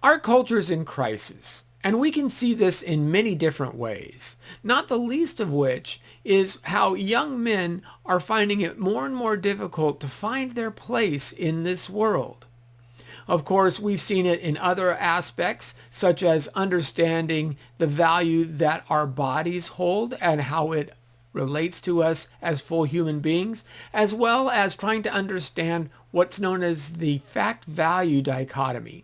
Our culture is in crisis, and we can see this in many different ways, not the least of which is how young men are finding it more and more difficult to find their place in this world. Of course, we've seen it in other aspects, such as understanding the value that our bodies hold and how it relates to us as full human beings, as well as trying to understand what's known as the fact-value dichotomy.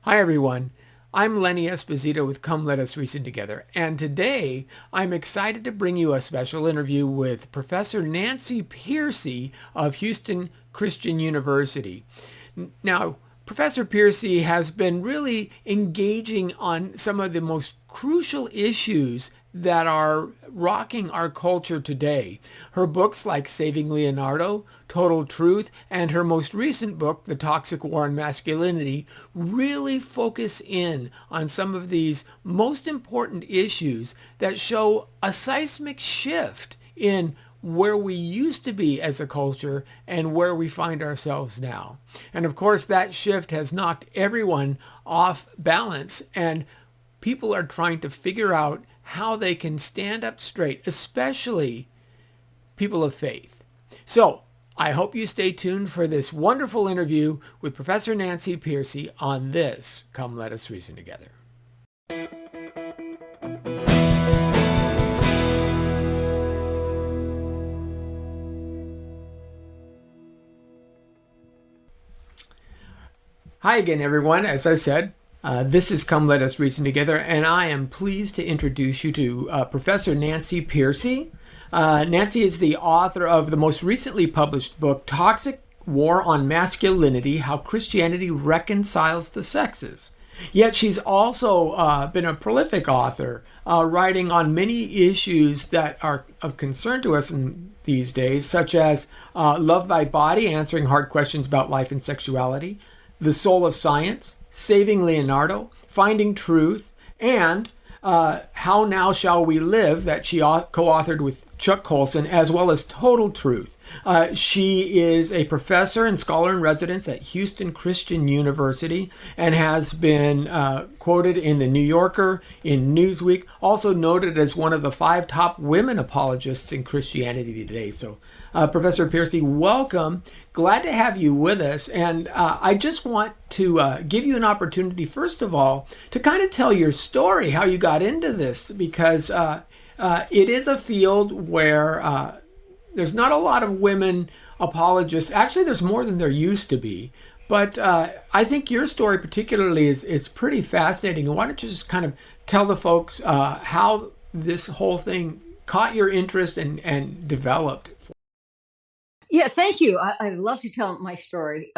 Hi everyone, I'm Lenny Esposito with Come Let Us Reason Together, and today I'm excited to bring you a special interview with Professor Nancy Pearcey of Houston Christian University. Now, Professor Pearcey has been really engaging on some of the most crucial issues that are rocking our culture today. Her books like Saving Leonardo, Total Truth, and her most recent book, The Toxic War on Masculinity, really focus in on some of these most important issues that show a seismic shift in where we used to be as a culture and where we find ourselves now. And of course, that shift has knocked everyone off balance, and people are trying to figure out how they can stand up straight, especially people of faith. So I hope you stay tuned for this wonderful interview with Professor Nancy Pearcey on this Come Let Us Reason Together. Hi again, everyone. As I said, this is Come Let Us Reason Together, and I am pleased to introduce you to Professor Nancy Pearcey. Nancy is the author of the most recently published book, Toxic War on Masculinity, How Christianity Reconciles the Sexes. Yet she's also been a prolific author, writing on many issues that are of concern to us in these days, such as Love Thy Body, answering hard questions about life and sexuality, The Soul of Science, Saving Leonardo, Finding Truth, and How Now Shall We Live, that she co-authored with Chuck Colson, as well as Total Truth. She is a professor and scholar in residence at Houston Christian University and has been quoted in The New Yorker, in Newsweek, also noted as one of the 5 top women apologists in Christianity today. So, Professor Pearcey, welcome. Glad to have you with us. And I just want to give you an opportunity, first of all, to kind of tell your story, how you got into this, because it is a field where there's not a lot of women apologists. Actually, there's more than there used to be. But I think your story particularly is pretty fascinating. And why don't you just kind of tell the folks how this whole thing caught your interest and developed? Yeah, thank you. I'd love to tell my story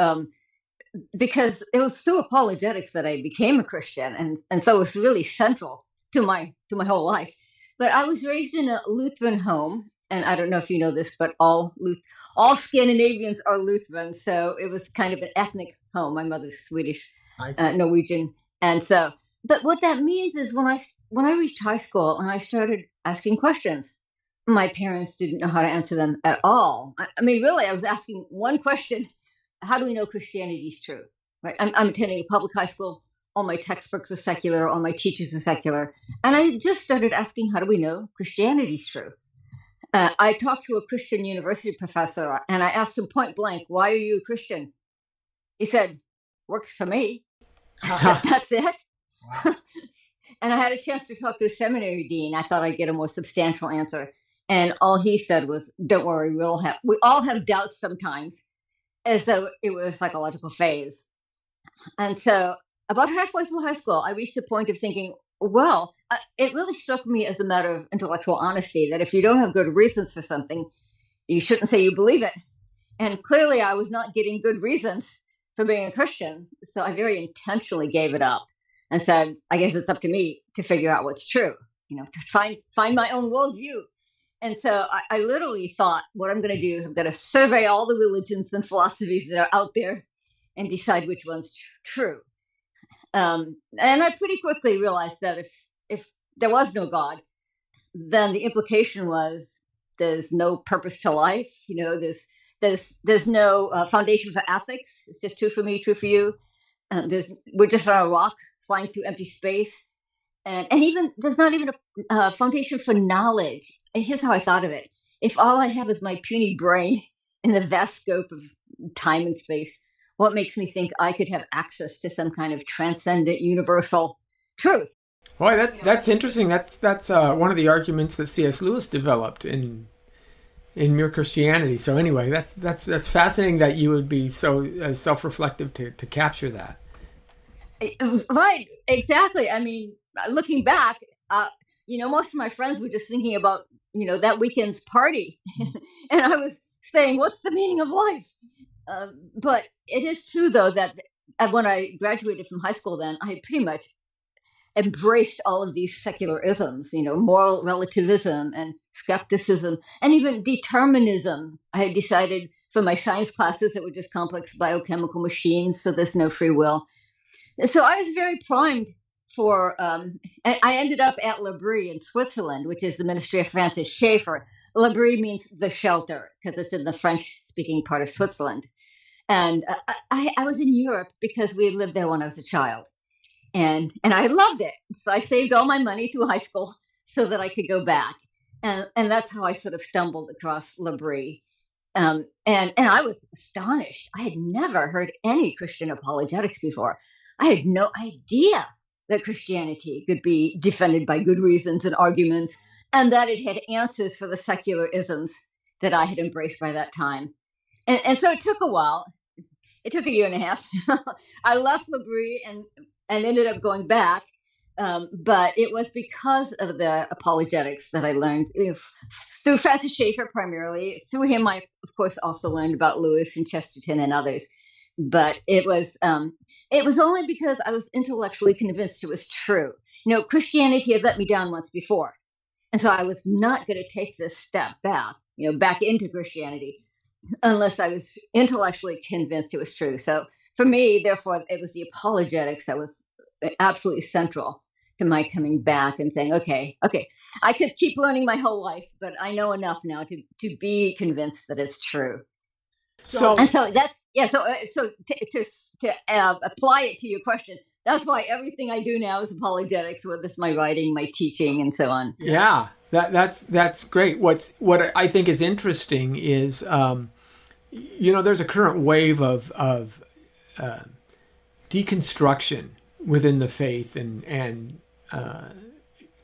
because it was through apologetics that I became a Christian, and so it's really central to my whole life. But I was raised in a Lutheran home, and I don't know if you know this, but all Scandinavians are Lutheran, so it was kind of an ethnic home. My mother's Swedish, Norwegian, and so. But what that means is when I reached high school and I started asking questions, my parents didn't know how to answer them at all. I mean, really, I was asking one question: how do we know Christianity is true? Right? I'm attending a public high school. All my textbooks are secular. All my teachers are secular. And I just started asking, how do we know Christianity is true? I talked to a Christian university professor, and I asked him point blank, why are you a Christian? He said, works for me. That's it. Wow. And I had a chance to talk to a seminary dean. I thought I'd get a more substantial answer. And all he said was, don't worry, we all have doubts sometimes, as though it was a psychological phase. And so about halfway through high school, I reached the point of thinking, well, it really struck me as a matter of intellectual honesty that if you don't have good reasons for something, you shouldn't say you believe it. And clearly I was not getting good reasons for being a Christian. So I very intentionally gave it up and said, I guess it's up to me to figure out what's true, to find my own worldview. And so I literally thought, what I'm going to do is I'm going to survey all the religions and philosophies that are out there and decide which one's true. And I pretty quickly realized that if there was no God, then the implication was there's no purpose to life. There's no foundation for ethics. It's just true for me, true for you. We're just on a rock flying through empty space, and even there's not even a foundation for knowledge. And here's how I thought of it: if all I have is my puny brain in the vast scope of time and space, what makes me think I could have access to some kind of transcendent universal truth? Boy, that's interesting. That's one of the arguments that C.S. Lewis developed in Mere Christianity. So anyway, that's fascinating that you would be so self-reflective to capture that. Right, exactly. I mean, looking back, most of my friends were just thinking about, that weekend's party. And I was saying, what's the meaning of life? But it is true, though, that when I graduated from high school, then I pretty much embraced all of these secular isms, moral relativism and skepticism and even determinism. I had decided for my science classes that were just complex biochemical machines, so there's no free will. So I was very primed for, I ended up at L'Abri in Switzerland, which is the ministry of Francis Schaeffer. L'Abri means the shelter because it's in the French-speaking part of Switzerland. And I was in Europe because we had lived there when I was a child. And I loved it. So I saved all my money through high school so that I could go back. And that's how I sort of stumbled across L'Abri. And I was astonished. I had never heard any Christian apologetics before. I had no idea that Christianity could be defended by good reasons and arguments, and that it had answers for the secular isms that I had embraced by that time. And so it took a while. It took a year and a half. I left L'Abri and ended up going back. But it was because of the apologetics that I learned through Francis Schaeffer primarily. Through him, I, of course, also learned about Lewis and Chesterton and others. But it was only because I was intellectually convinced it was true. Christianity had let me down once before. And so I was not going to take this step back, back into Christianity, unless I was intellectually convinced it was true. So for me, therefore, it was the apologetics that was absolutely central to my coming back and saying, okay, I could keep learning my whole life, but I know enough now to be convinced that it's true. So that's, yeah. So to apply it to your question, that's why everything I do now is apologetics, whether it's my writing, my teaching, and so on. Yeah, that's great. What I think is interesting is, there's a current wave of deconstruction within the faith and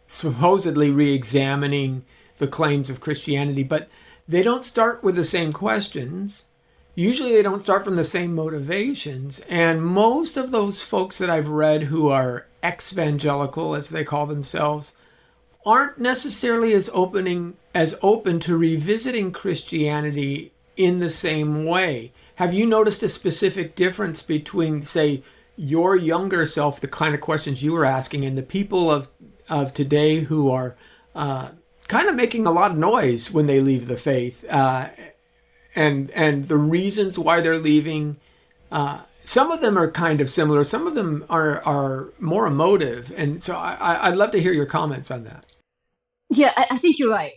supposedly re-examining the claims of Christianity, but they don't start with the same questions. Usually they don't start from the same motivations. And most of those folks that I've read who are ex-evangelical, as they call themselves, aren't necessarily as open to revisiting Christianity in the same way. Have you noticed a specific difference between, say, your younger self, the kind of questions you were asking, and the people of today who are kind of making a lot of noise when they leave the faith? And the reasons why they're leaving, some of them are kind of similar. Some of them are more emotive. And so I'd love to hear your comments on that. Yeah, I think you're right.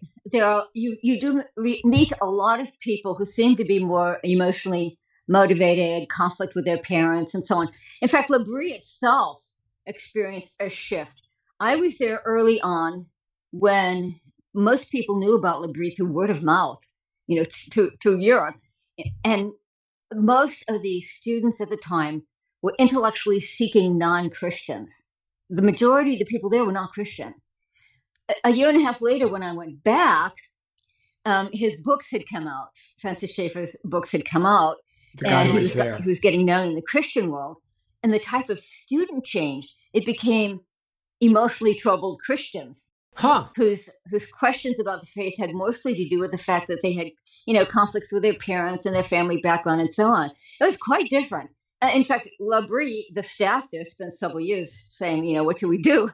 You do meet a lot of people who seem to be more emotionally motivated, conflict with their parents, and so on. In fact, L'Abri itself experienced a shift. I was there early on when most people knew about L'Abri through word of mouth, to Europe. And most of the students at the time were intellectually seeking non-Christians. The majority of the people there were not Christian. A year and a half later, when I went back, his books had come out. Francis Schaeffer's books had come out. The guy and he was getting known in the Christian world. And the type of student changed. It became emotionally troubled Christians. Whose questions about the faith had mostly to do with the fact that they had, conflicts with their parents and their family background and so on. It was quite different. In fact, L'Abri, the staff there, spent several years saying, what should we do?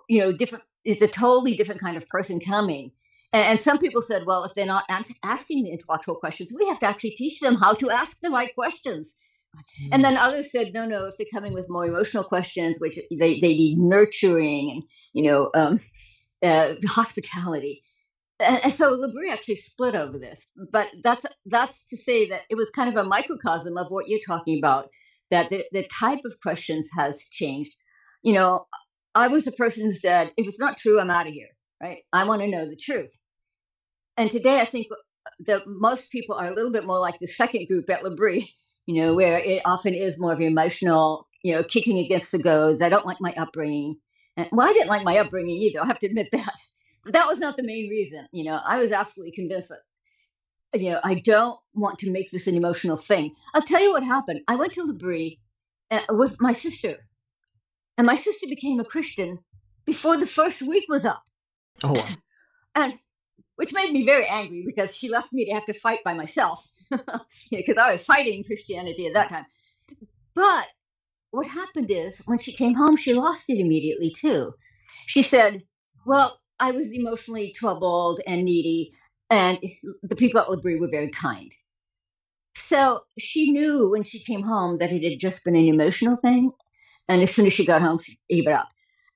Different. It's a totally different kind of person coming. And some people said, well, if they're not asking the intellectual questions, we have to actually teach them how to ask the right questions. And then others said, no, if they're coming with more emotional questions, which they need nurturing and, hospitality. And so L'Abri actually split over this. But that's to say that it was kind of a microcosm of what you're talking about. that the type of questions has changed. You know, I was the person who said, if it's not true, I'm out of here, right? I want to know the truth. And today I think that most people are a little bit more like the second group at L'Abri, where it often is more of emotional, kicking against the goads. I don't like my upbringing. And, well, I didn't like my upbringing either. I have to admit that. But that was not the main reason. I was absolutely convinced that, I don't want to make this an emotional thing. I'll tell you what happened. I went to L'Abri with my sister, and my sister became a Christian before the first week was up. Oh, wow. And which made me very angry because she left me to have to fight by myself because I was fighting Christianity at that time. But what happened is when she came home, she lost it immediately too. She said, well, I was emotionally troubled and needy, and the people at L'Abri were very kind. So she knew when she came home that it had just been an emotional thing. And as soon as she got home, she gave it up.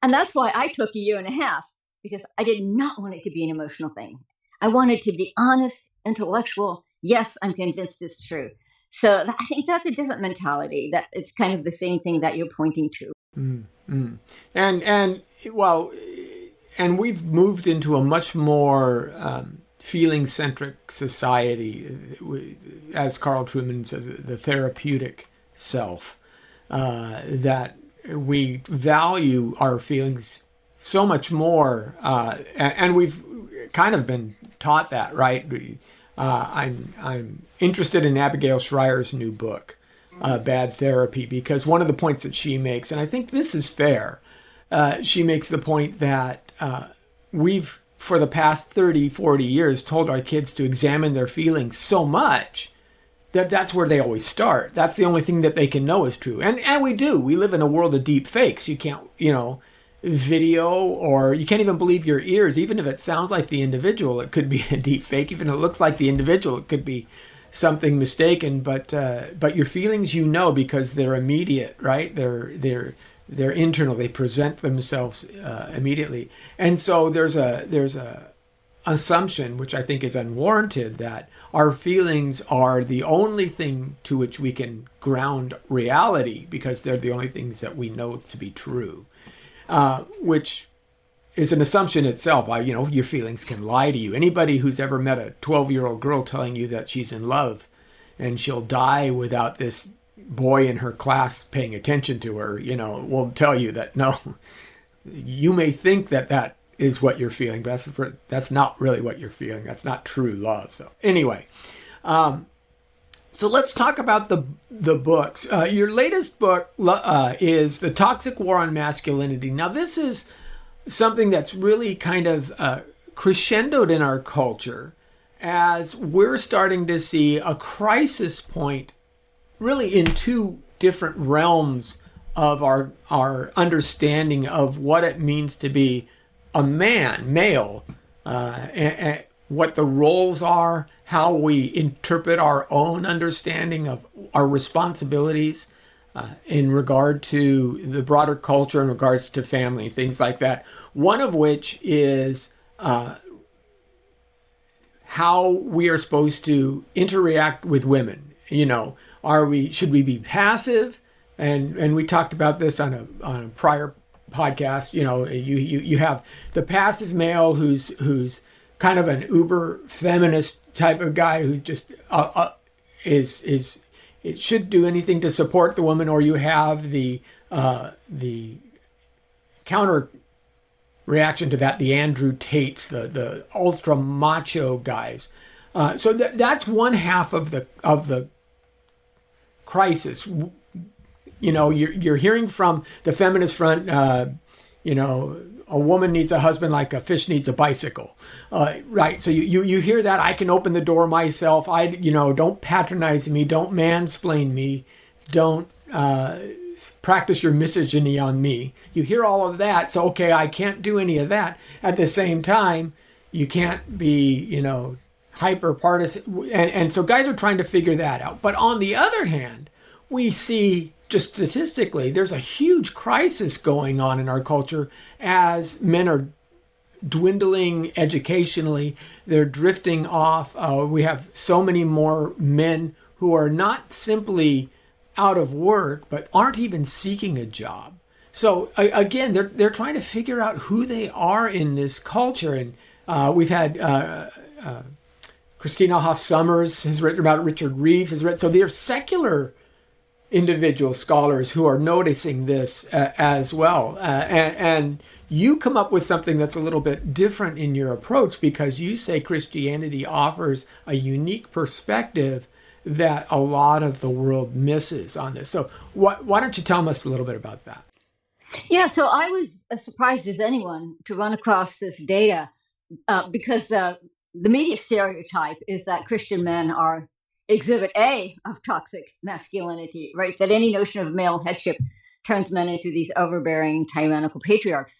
And that's why I took a year and a half, because I did not want it to be an emotional thing. I wanted to be honest, intellectual. Yes, I'm convinced it's true. So I think that's a different mentality. That it's kind of the same thing that you're pointing to. Mm-hmm. And we've moved into a much more feeling-centric society, as Carl Trueman says, the therapeutic self, that we value our feelings so much more, and we've kind of been taught that, right? I'm interested in Abigail Schreier's new book, Bad Therapy, because one of the points that she makes, and I think this is fair, she makes the point that we've, for the past 30, 40 years, told our kids to examine their feelings so much that that's where they always start. That's the only thing that they can know is true. And we do. We live in a world of deep fakes. You can't, video, or you can't even believe your ears. Even if it sounds like the individual, it could be a deep fake. Even if it looks like the individual, it could be something mistaken. But your feelings, because they're immediate, right? They're internal. They present themselves immediately. And so there's a assumption, which I think is unwarranted, that our feelings are the only thing to which we can ground reality because they're the only things that we know to be true. Which is an assumption itself. Your feelings can lie to you. Anybody who's ever met a 12-year-old girl telling you that she's in love and she'll die without this boy in her class paying attention to her, will tell you that, no, you may think that is what you're feeling, but that's not really what you're feeling. That's not true love. So anyway, so let's talk about the books. Your latest book is The Toxic War on Masculinity. Now, this is something that's really kind of crescendoed in our culture as we're starting to see a crisis point really in two different realms of our understanding of what it means to be a male, and what the roles are, how we interpret our own understanding of our responsibilities in regard to the broader culture, in regards to family, things like that. One of which is how we are supposed to interact with women. Should we be passive? And we talked about this on a prior podcast. You have the passive male who's kind of an uber feminist type of guy who just is it should do anything to support the woman, or you have the counter reaction to that, the Andrew Tates, the ultra macho guys. So that's one half of the crisis. You're hearing from the feminist front, a woman needs a husband like a fish needs a bicycle, right? So you hear that. I can open the door myself. Don't patronize me. Don't mansplain me. Don't practice your misogyny on me. You hear all of that. So, okay, I can't do any of that. At the same time, you can't be, hyper partisan. And so guys are trying to figure that out. But on the other hand, we see just statistically, there's a huge crisis going on in our culture as men are dwindling educationally. They're drifting off. We have so many more men who are not simply out of work but aren't even seeking a job. So again, they're trying to figure out who they are in this culture. And we've had Christina Hoff Sommers has written about, Richard Reeves has written. So they're secular individual scholars who are noticing this as well. And you come up with something that's a little bit different in your approach, because you say Christianity offers a unique perspective that a lot of the world misses on this. So why don't you tell us a little bit about that? Yeah, so I was as surprised as anyone to run across this data because the media stereotype is that Christian men are exhibit A of toxic masculinity, right? That any notion of male headship turns men into these overbearing, tyrannical patriarchs.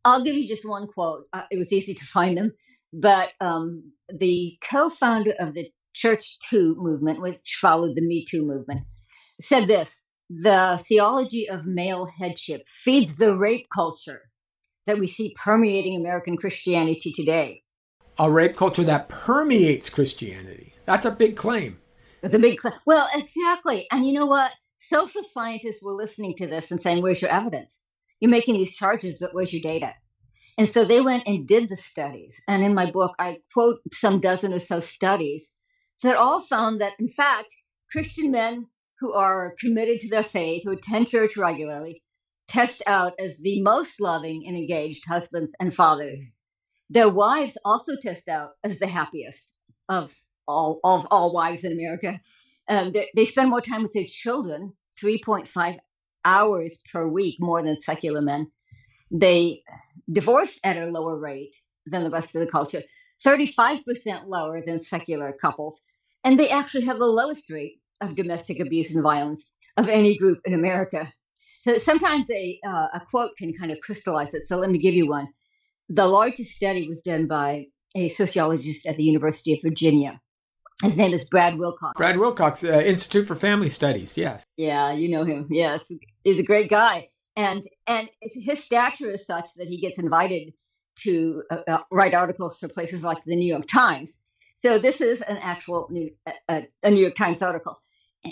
I'll give you just one quote. It was easy to find them, but the co-founder of the Church Too movement, which followed the Me Too movement, said this: the theology of male headship feeds the rape culture that we see permeating American Christianity today. A rape culture that permeates Christianity. That's a big claim. The big claim. Well, exactly. And you know what? Social scientists were listening to this and saying, where's your evidence? You're making these charges, but where's your data? And so they went and did the studies. And in my book, I quote some dozen or so studies that all found that, in fact, Christian men who are committed to their faith, who attend church regularly, test out as the most loving and engaged husbands and fathers. Their wives also test out as the happiest of all wives in America. They spend more time with their children, 3.5 hours per week more than secular men. They divorce at a lower rate than the rest of the culture, 35% lower than secular couples. And they actually have the lowest rate of domestic abuse and violence of any group in America. So sometimes a quote can kind of crystallize it. So let me give you one. The largest study was done by a sociologist at the University of Virginia. His name is Brad Wilcox. Brad Wilcox, Institute for Family Studies, yes. Yeah, you know him. Yes, he's a great guy. And his stature is such that he gets invited to write articles for places like the New York Times. So this is an actual New York Times article.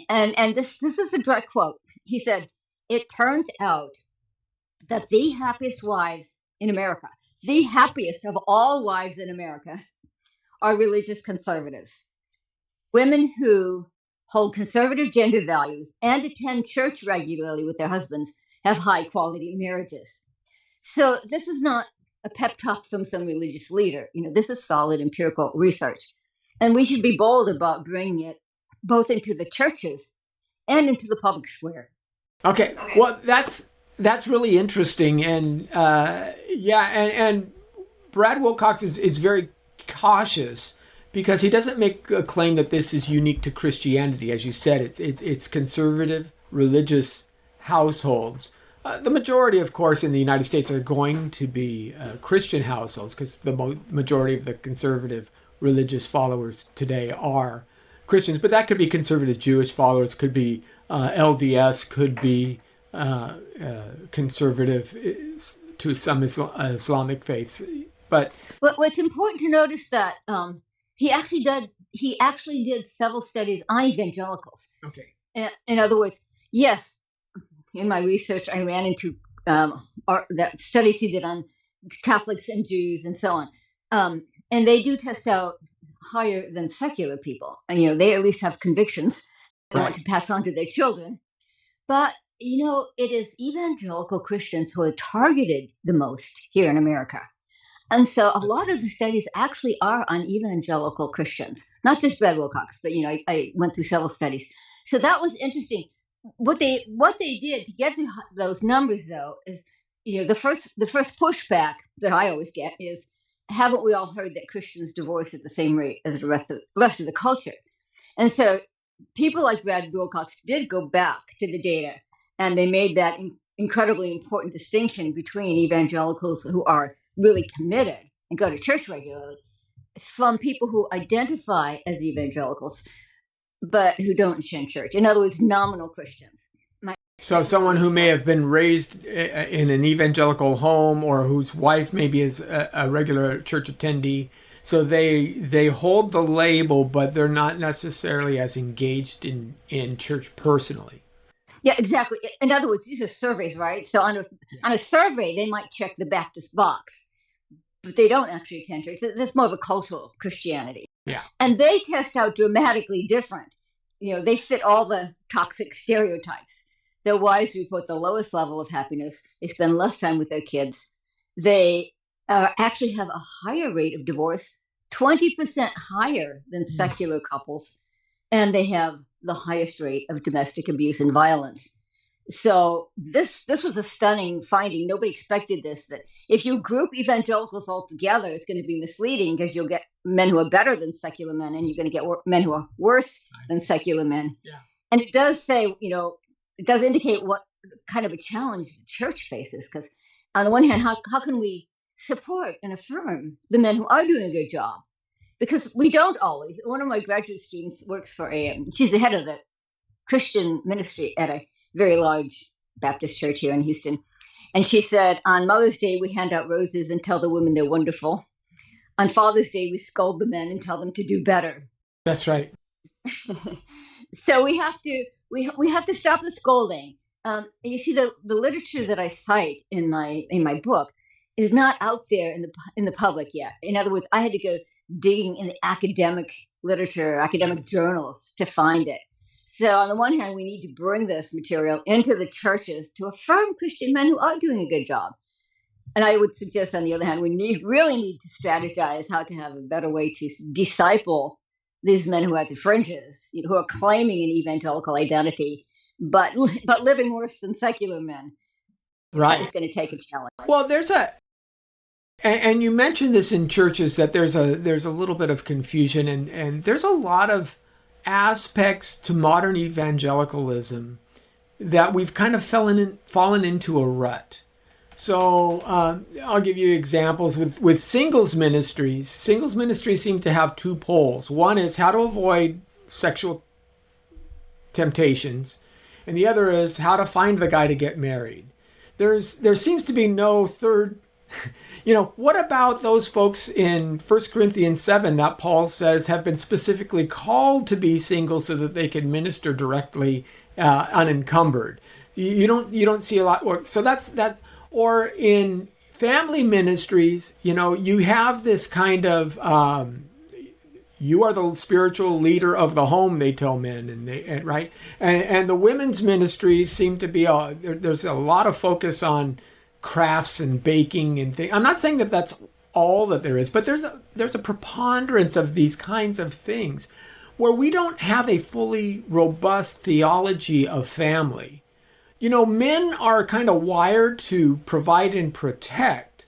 And this is a direct quote. He said, it turns out that the happiest wives in America, the happiest of all wives in America, are religious conservatives. Women who hold conservative gender values and attend church regularly with their husbands have high quality marriages. So this is not a pep talk from some religious leader. This is solid empirical research. And we should be bold about bringing it both into the churches and into the public square. Okay. Well, that's really interesting. And and Brad Wilcox is very cautious because he doesn't make a claim that this is unique to Christianity. As you said, it's conservative religious households. The majority, of course, in the United States are going to be Christian households because the majority of the conservative religious followers today are Christians. But that could be conservative Jewish followers, could be LDS, could be conservative to some Islamic faiths. But what's important to notice that he actually did several studies on evangelicals. Okay. In other words, yes, in my research, I ran into that studies he did on Catholics and Jews and so on. And they do test out higher than secular people. And, they at least have convictions they want to pass on to their children. But, it is evangelical Christians who are targeted the most here in America. And so a lot of the studies actually are on evangelical Christians, not just Brad Wilcox, but, I went through several studies. So that was interesting. What they did to get those numbers, though, is, the first pushback that I always get is, haven't we all heard that Christians divorce at the same rate as the rest of the culture? And so people like Brad Wilcox did go back to the data, and they made that incredibly important distinction between evangelicals who are really committed and go to church regularly from people who identify as evangelicals but who don't attend church. In other words, nominal Christians. So someone who may have been raised in an evangelical home or whose wife maybe is a regular church attendee. So they hold the label, but they're not necessarily as engaged in church personally. Yeah, exactly. In other words, these are surveys, right? So on a survey, they might check the Baptist box, but they don't actually attend church. That's more of a cultural Christianity. Yeah. And they test out dramatically different. They fit all the toxic stereotypes. Their wives report the lowest level of happiness. They spend less time with their kids. They actually have a higher rate of divorce, 20% higher than secular couples. And they have the highest rate of domestic abuse and violence. So this was a stunning finding. Nobody expected this. That if you group evangelicals all together, it's going to be misleading because you'll get men who are better than secular men, and you're going to get men who are worse than secular men. Yeah. And it does say, it does indicate what kind of a challenge the church faces. Because on the one hand, how can we support and affirm the men who are doing a good job? Because we don't always. One of my graduate students works for she's the head of the Christian ministry at a very large Baptist church here in Houston. And she said, on Mother's Day, we hand out roses and tell the women they're wonderful. On Father's Day, we scold the men and tell them to do better. That's right. So we have to stop the scolding. You see, the literature that I cite in my book is not out there in the public yet. In other words, I had to go digging in the academic literature, academic journals to find it. So on the one hand, we need to bring this material into the churches to affirm Christian men who are doing a good job. And I would suggest, on the other hand, we really need to strategize how to have a better way to disciple these men who are at the fringes, who are claiming an evangelical identity, but living worse than secular men. Right. It's going to take a challenge. Well, and you mentioned this in churches, that there's a little bit of confusion, and there's a lot of aspects to modern evangelicalism that we've kind of fallen into a rut. So I'll give you examples with singles ministries. Singles ministries seem to have two poles. One is how to avoid sexual temptations, and the other is how to find the guy to get married. There seems to be no third. What about those folks in 1 Corinthians 7 that Paul says have been specifically called to be single so that they can minister directly unencumbered? You don't see a lot. So that's that. Or in family ministries, you have this kind of you are the spiritual leader of the home, they tell men, right? And the women's ministries seem to be there's a lot of focus on crafts and baking and things. I'm not saying that that's all that there is, but there's a preponderance of these kinds of things where we don't have a fully robust theology of family. Men are kind of wired to provide and protect.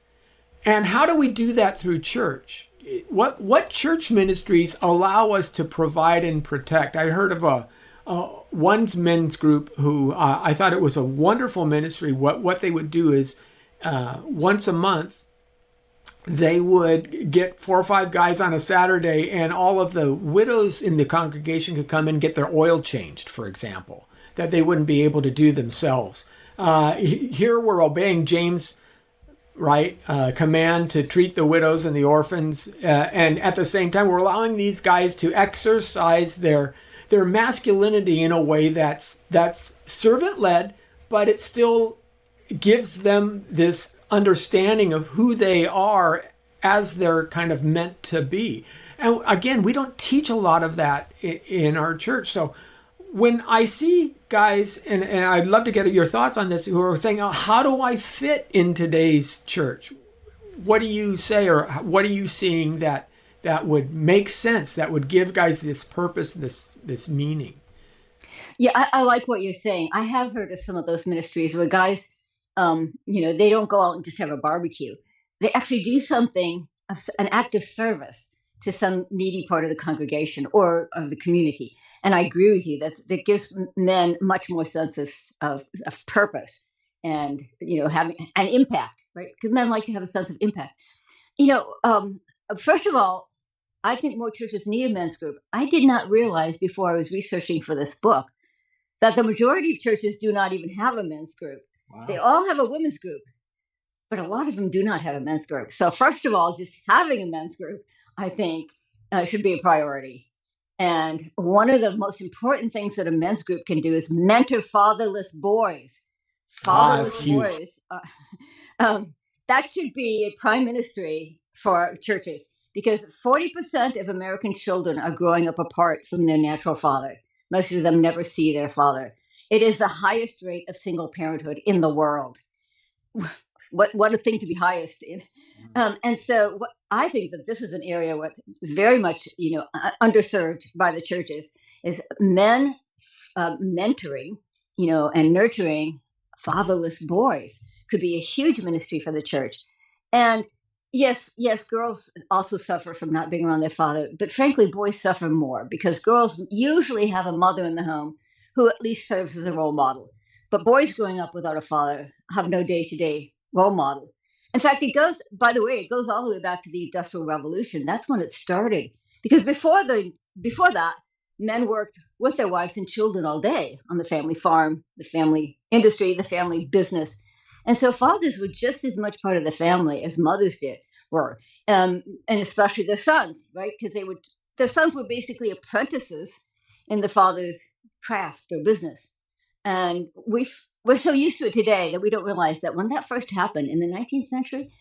And how do we do that through church? What church ministries allow us to provide and protect? I heard of one men's group who I thought it was a wonderful ministry. What they would do is once a month, they would get 4 or 5 guys on a Saturday, and all of the widows in the congregation could come and get their oil changed, for example, that they wouldn't be able to do themselves. Here we're obeying James' command to treat the widows and the orphans, and at the same time we're allowing these guys to exercise their masculinity in a way that's servant-led, but it still gives them this understanding of who they are as they're kind of meant to be. And again, we don't teach a lot of that in our church. So when I see guys, and I'd love to get your thoughts on this, who are saying, oh, how do I fit in today's church? What do you say, or what are you seeing that would make sense, that would give guys this purpose, this meaning? Yeah, I like what you're saying. I have heard of some of those ministries where guys, they don't go out and just have a barbecue. They actually do something, an act of service to some needy part of the congregation or of the community. And I agree with you. That gives men much more sense of purpose and, having an impact, right? Because men like to have a sense of impact. First of all, I think more churches need a men's group. I did not realize before I was researching for this book that the majority of churches do not even have a men's group. Wow. They all have a women's group, but a lot of them do not have a men's group. So first of all, just having a men's group, I think, should be a priority. And one of the most important things that a men's group can do is mentor fatherless boys. Fatherless That's huge. boys. That should be a prime ministry for churches, because 40% of American children are growing up apart from their natural father. Most of them never see their father. It is the highest rate of single parenthood in the world. What a thing to be highest in. And so I think that this is an area where very much, underserved by the churches, is men mentoring, and nurturing fatherless boys could be a huge ministry for the church. And yes, girls also suffer from not being around their father, but frankly, boys suffer more because girls usually have a mother in the home who at least serves as a role model. But boys growing up without a father have no day-to-day role model. In fact, it goes all the way back to the Industrial Revolution. That's when it started. Because before that, men worked with their wives and children all day on the family farm, the family industry, the family business. And so fathers were just as much part of the family as mothers were, and especially their sons, right? Because their sons were basically apprentices in the father's craft or business. And we're so used to it today that we don't realize that when that first happened in the 19th century,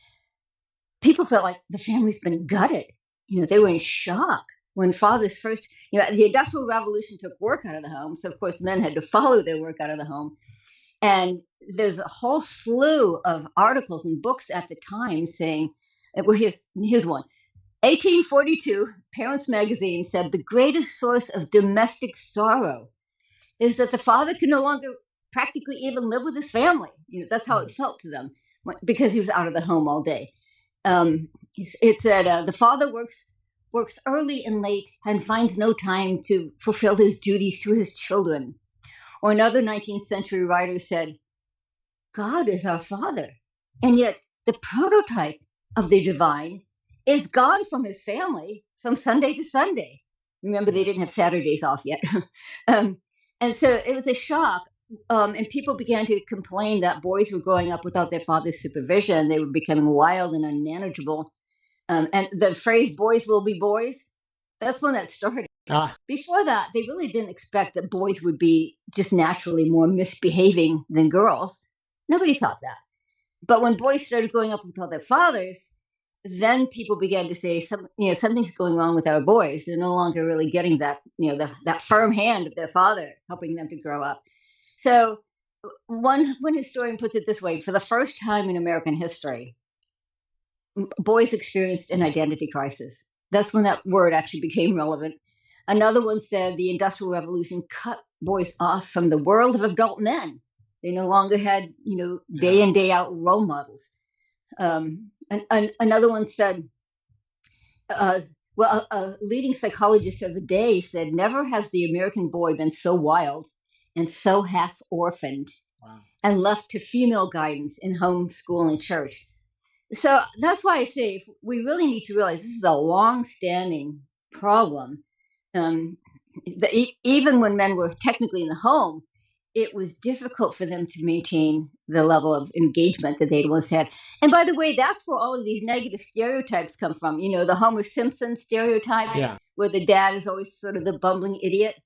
people felt like the family's been gutted. They were in shock when fathers first, the Industrial Revolution took work out of the home. So, of course, men had to follow their work out of the home. And there's a whole slew of articles and books at the time saying, well, here's one. 1842, Parents Magazine said the greatest source of domestic sorrow is that the father can no longer practically even live with his family. That's how it felt to them because he was out of the home all day. It said the father works early and late and finds no time to fulfill his duties to his children. Or another 19th century writer said, God is our father, and yet the prototype of the divine is gone from his family from Sunday to Sunday. Remember, they didn't have Saturdays off yet. And so it was a shock. And people began to complain that boys were growing up without their father's supervision. They were becoming wild and unmanageable. And the phrase, boys will be boys, that's when that started. Before that, they really didn't expect that boys would be just naturally more misbehaving than girls. Nobody thought that. But when boys started growing up without their fathers, then people began to say, something's going wrong with our boys. They're no longer really getting that, that firm hand of their father helping them to grow up. So one historian puts it this way: for the first time in American history, boys experienced an identity crisis. That's when that word actually became relevant. Another one said the Industrial Revolution cut boys off from the world of adult men. They no longer had, day in, day out role models. Another one said, a leading psychologist of the day said, never has the American boy been so wild and so half orphaned and left to female guidance in home, school, and church. So that's why I say we really need to realize this is a long-standing problem. Even when men were technically in the home, it was difficult for them to maintain the level of engagement that they'd once had. And by the way, that's where all of these negative stereotypes come from. The Homer Simpson stereotype, where the dad is always sort of the bumbling idiot.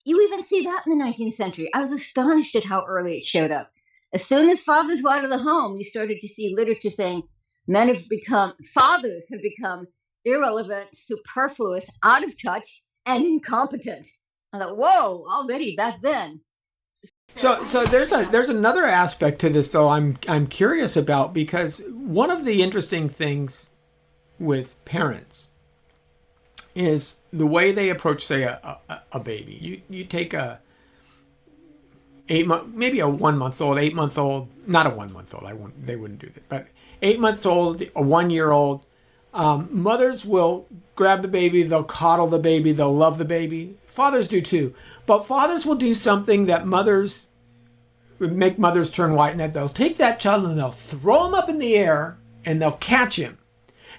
You even see that in the 19th century. I was astonished at how early it showed up. As soon as fathers were out of the home, you started to see literature saying fathers have become irrelevant, superfluous, out of touch, and incompetent. I thought, whoa, already back then. So there's another aspect to this, though, I'm curious about, because one of the interesting things with parents is the way they approach, say, a baby. You take a 1 month old, 8 month old, not a 1 month old. They wouldn't do that, but 8 months old, a 1 year old. Mothers will grab the baby, they'll coddle the baby, they'll love the baby. Fathers do too. But fathers will do something that make mothers turn white, and that they'll take that child and they'll throw him up in the air and they'll catch him.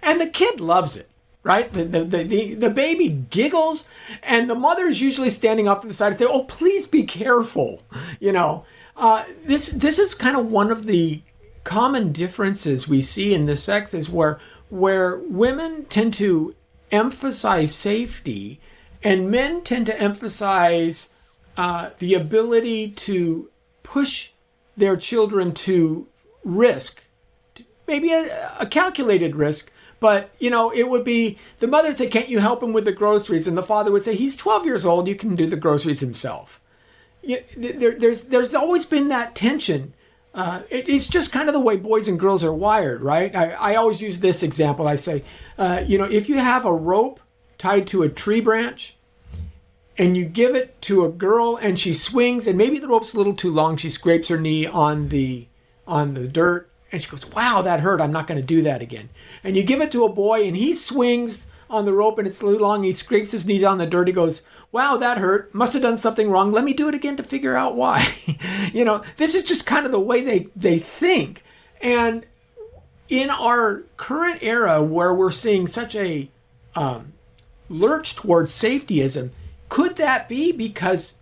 And the kid loves it, right? The baby giggles, and the mother is usually standing off to the side and say, oh, please be careful. This is kind of one of the common differences we see in the sexes, where women tend to emphasize safety And men tend to emphasize the ability to push their children to risk, maybe a calculated risk. But, it would be the mother would say, can't you help him with the groceries? And the father would say, he's 12 years old. You can do the groceries himself. There's always been that tension. It's just kind of the way boys and girls are wired, right? I always use this example. I say, if you have a rope tied to a tree branch and you give it to a girl and she swings and maybe the rope's a little too long, she scrapes her knee on the dirt and she goes, wow, that hurt. I'm not going to do that again. And you give it to a boy and he swings on the rope and it's too long. He scrapes his knees on the dirt. He goes, wow, that hurt. Must have done something wrong. Let me do it again to figure out why. This is just kind of the way they think. And in our current era where we're seeing such a lurch towards safetyism, could that be because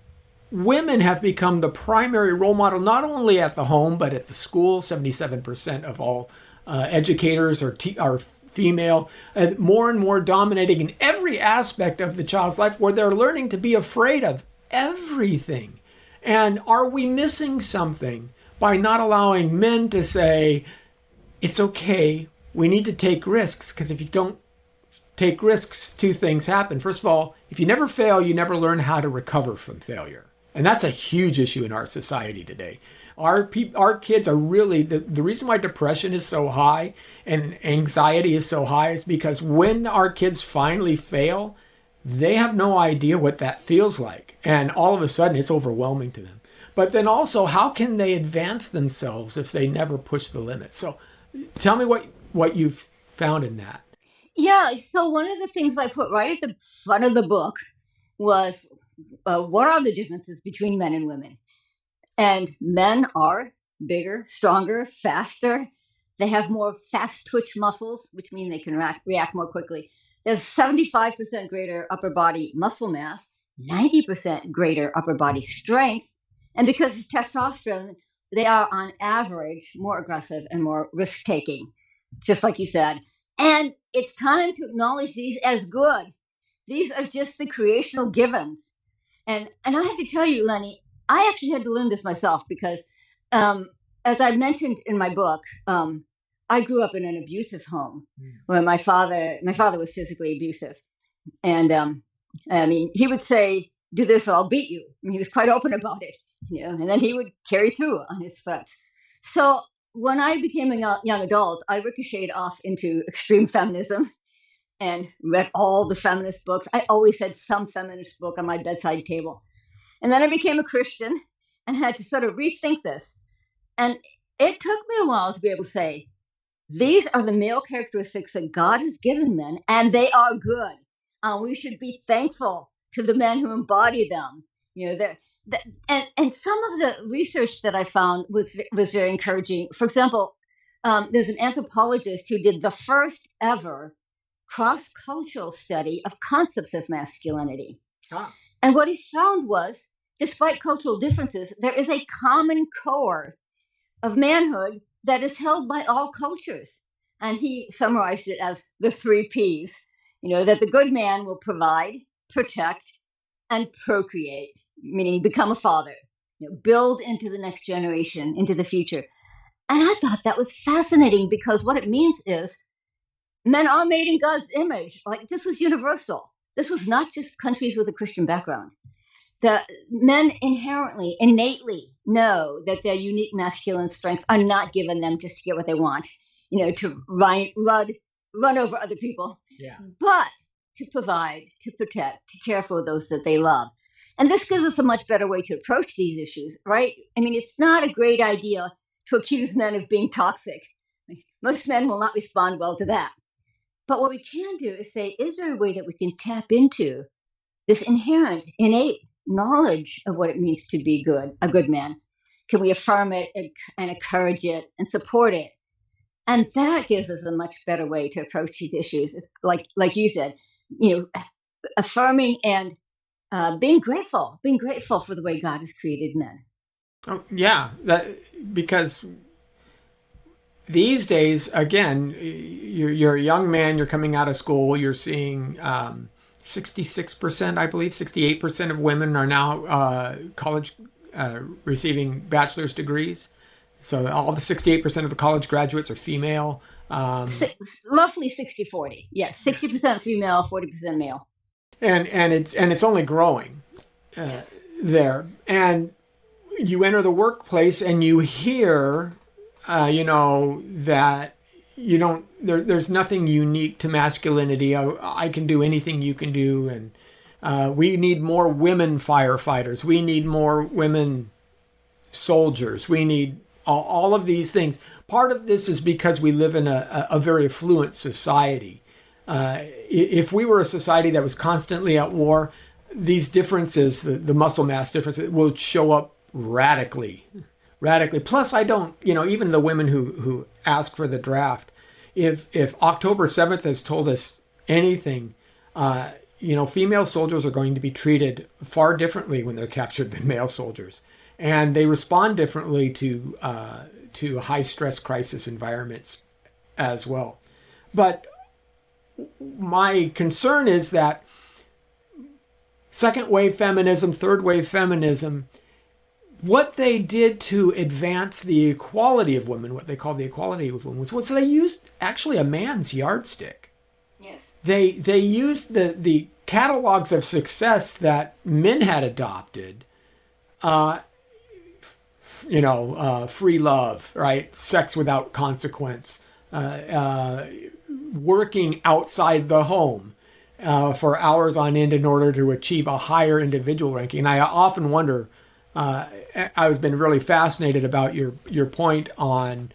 women have become the primary role model, not only at the home, but at the school? 77% of all educators are female, more and more dominating in every aspect of the child's life, where they're learning to be afraid of everything. And are we missing something by not allowing men to say, it's okay, we need to take risks? Because if you don't take risks, two things happen. First of all, if you never fail, you never learn how to recover from failure. And that's a huge issue in our society today. Our kids are really, the reason why depression is so high and anxiety is so high is because when our kids finally fail, they have no idea what that feels like. And all of a sudden it's overwhelming to them. But then also, how can they advance themselves if they never push the limit? So tell me what you've found in that. Yeah, so one of the things I put right at the front of the book was, what are the differences between men and women? And men are bigger, stronger, faster. They have more fast twitch muscles, which mean they can react more quickly. There's 75% greater upper body muscle mass, 90% greater upper body strength. And because of testosterone, they are on average more aggressive and more risk-taking, just like you said. And it's time to acknowledge these as good. These are just the creational givens. And I have to tell you, Lenny, I actually had to learn this myself because, as I mentioned in my book, I grew up in an abusive home where my father was physically abusive. And he would say, do this or I'll beat you. And he was quite open about it, and then he would carry through on his threats. So when I became a young adult, I ricocheted off into extreme feminism and read all the feminist books. I always had some feminist book on my bedside table. And then I became a Christian and had to sort of rethink this. And it took me a while to be able to say, these are the male characteristics that God has given men, and they are good. We should be thankful to the men who embody them. And some of the research that I found was very encouraging. For example, there's an anthropologist who did the first ever cross-cultural study of concepts of masculinity. And what he found was, despite cultural differences, there is a common core of manhood that is held by all cultures. And he summarized it as the 3 Ps, that the good man will provide, protect, and procreate, meaning become a father, build into the next generation, into the future. And I thought that was fascinating because what it means is men are made in God's image. Like, this was universal. This was not just countries with a Christian background. The men inherently, innately know that their unique masculine strengths are not given them just to get what they want, to run over other people, but to provide, to protect, to care for those that they love. And this gives us a much better way to approach these issues, right? I mean, it's not a great idea to accuse men of being toxic. Most men will not respond well to that. But what we can do is say, is there a way that we can tap into this inherent, innate knowledge of what it means to be a good man? Can we affirm it and encourage it and support it? And that gives us a much better way to approach these issues. It's like you said, affirming and being grateful for the way God has created men. Oh, yeah, because these days, again, you're a young man, you're coming out of school, you're seeing 66%, I believe, 68% of women are now college receiving bachelor's degrees. So all the 68% of the college graduates are female. Roughly 60-40. Yes, 60% female, 40% male. And it's only growing there. And you enter the workplace and you hear, that you don't. There's nothing unique to masculinity. I can do anything you can do, and we need more women firefighters. We need more women soldiers. We need all of these things. Part of this is because we live in a very affluent society. If we were a society that was constantly at war, these differences, the muscle mass differences, will show up radically. Plus, I don't, even the women who ask for the draft, if October 7th has told us anything, female soldiers are going to be treated far differently when they're captured than male soldiers. And they respond differently to high stress crisis environments as well. But my concern is that second wave feminism, third wave feminism, what they did to advance the equality of women, what they call the equality of women, was they used actually a man's yardstick. Yes. They used the catalogs of success that men had adopted, free love, right? Sex without consequence, working outside the home for hours on end in order to achieve a higher individual ranking. And I often wonder, I've been really fascinated about your point on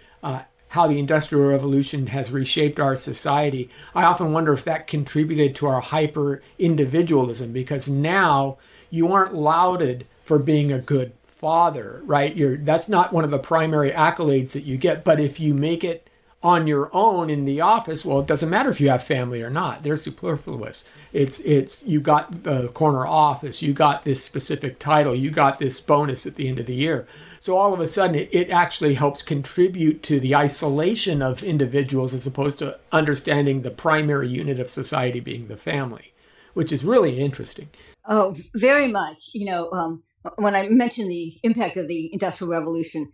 how the Industrial Revolution has reshaped our society. I often wonder if that contributed to our hyper individualism, because now you aren't lauded for being a good father, right? That's not one of the primary accolades that you get. But if you make it on your own in the office, well, it doesn't matter if you have family or not. They're superfluous. It's you got the corner office, you got this specific title, you got this bonus at the end of the year. So all of a sudden, it actually helps contribute to the isolation of individuals, as opposed to understanding the primary unit of society being the family, which is really interesting. Oh, very much. When I mentioned the impact of the Industrial Revolution,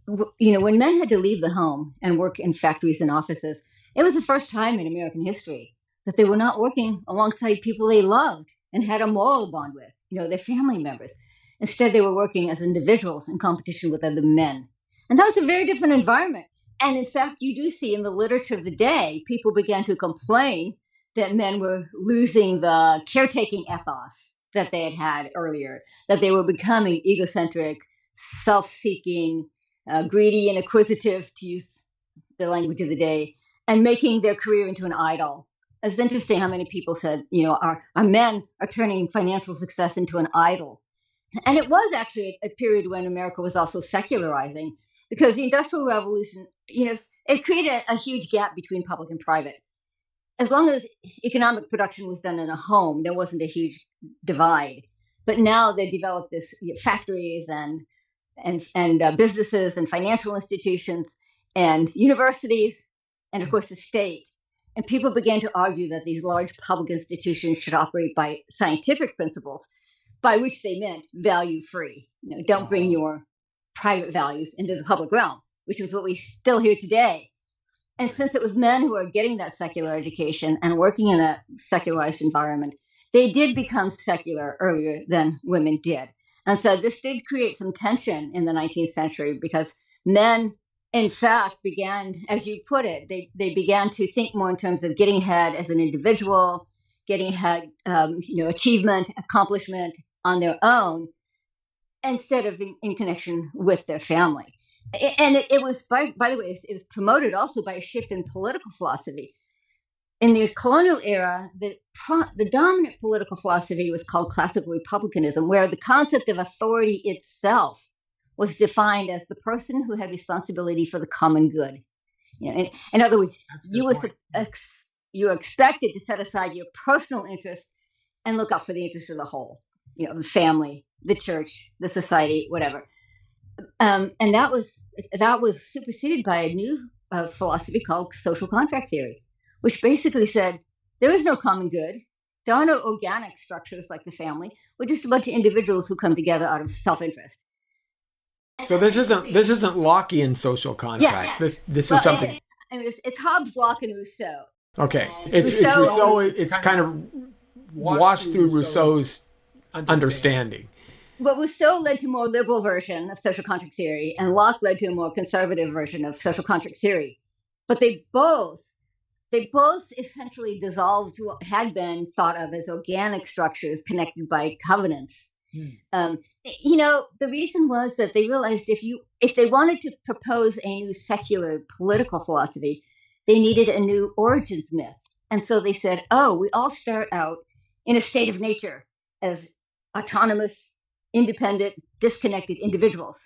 when men had to leave the home and work in factories and offices, it was the first time in American history that they were not working alongside people they loved and had a moral bond with, their family members. Instead, they were working as individuals in competition with other men. And that was a very different environment. And in fact, you do see in the literature of the day, people began to complain that men were losing the caretaking ethos that they had earlier, that they were becoming egocentric, self-seeking, greedy and acquisitive, to use the language of the day, and making their career into an idol. It's interesting how many people said, our men are turning financial success into an idol. And it was actually a period when America was also secularizing, because the Industrial Revolution, it created a huge gap between public and private. As long as economic production was done in a home, there wasn't a huge divide. But now they developed this factories and businesses and financial institutions and universities, and of course the state. And people began to argue that these large public institutions should operate by scientific principles, by which they meant value free. Don't bring your private values into the public realm, which is what we still hear today. And since it was men who were getting that secular education and working in a secularized environment, they did become secular earlier than women did. And so this did create some tension in the 19th century, because men, in fact, began, as you put it, they began to think more in terms of getting ahead as an individual, getting ahead, achievement, accomplishment on their own, instead of in connection with their family. And it was, by the way, it was promoted also by a shift in political philosophy. In the colonial era, the dominant political philosophy was called classical republicanism, where the concept of authority itself was defined as the person who had responsibility for the common good. In other words, you were expected to set aside your personal interests and look out for the interests of the whole, the family, the church, the society, whatever. And that was superseded by a new philosophy called social contract theory, which basically said there is no common good. There are no organic structures like the family. We're just a bunch of individuals who come together out of self-interest. So this isn't Lockean social contract. Yes. This is something. It's Hobbes, Locke, and Rousseau. Okay, it's Rousseau. It's kind of washed through Rousseau's understanding. But Rousseau led to a more liberal version of social contract theory, and Locke led to a more conservative version of social contract theory. But they both essentially dissolved what had been thought of as organic structures connected by covenants. The reason was that they realized if they wanted to propose a new secular political philosophy, they needed a new origins myth. And so they said, we all start out in a state of nature as autonomous, independent, disconnected individuals.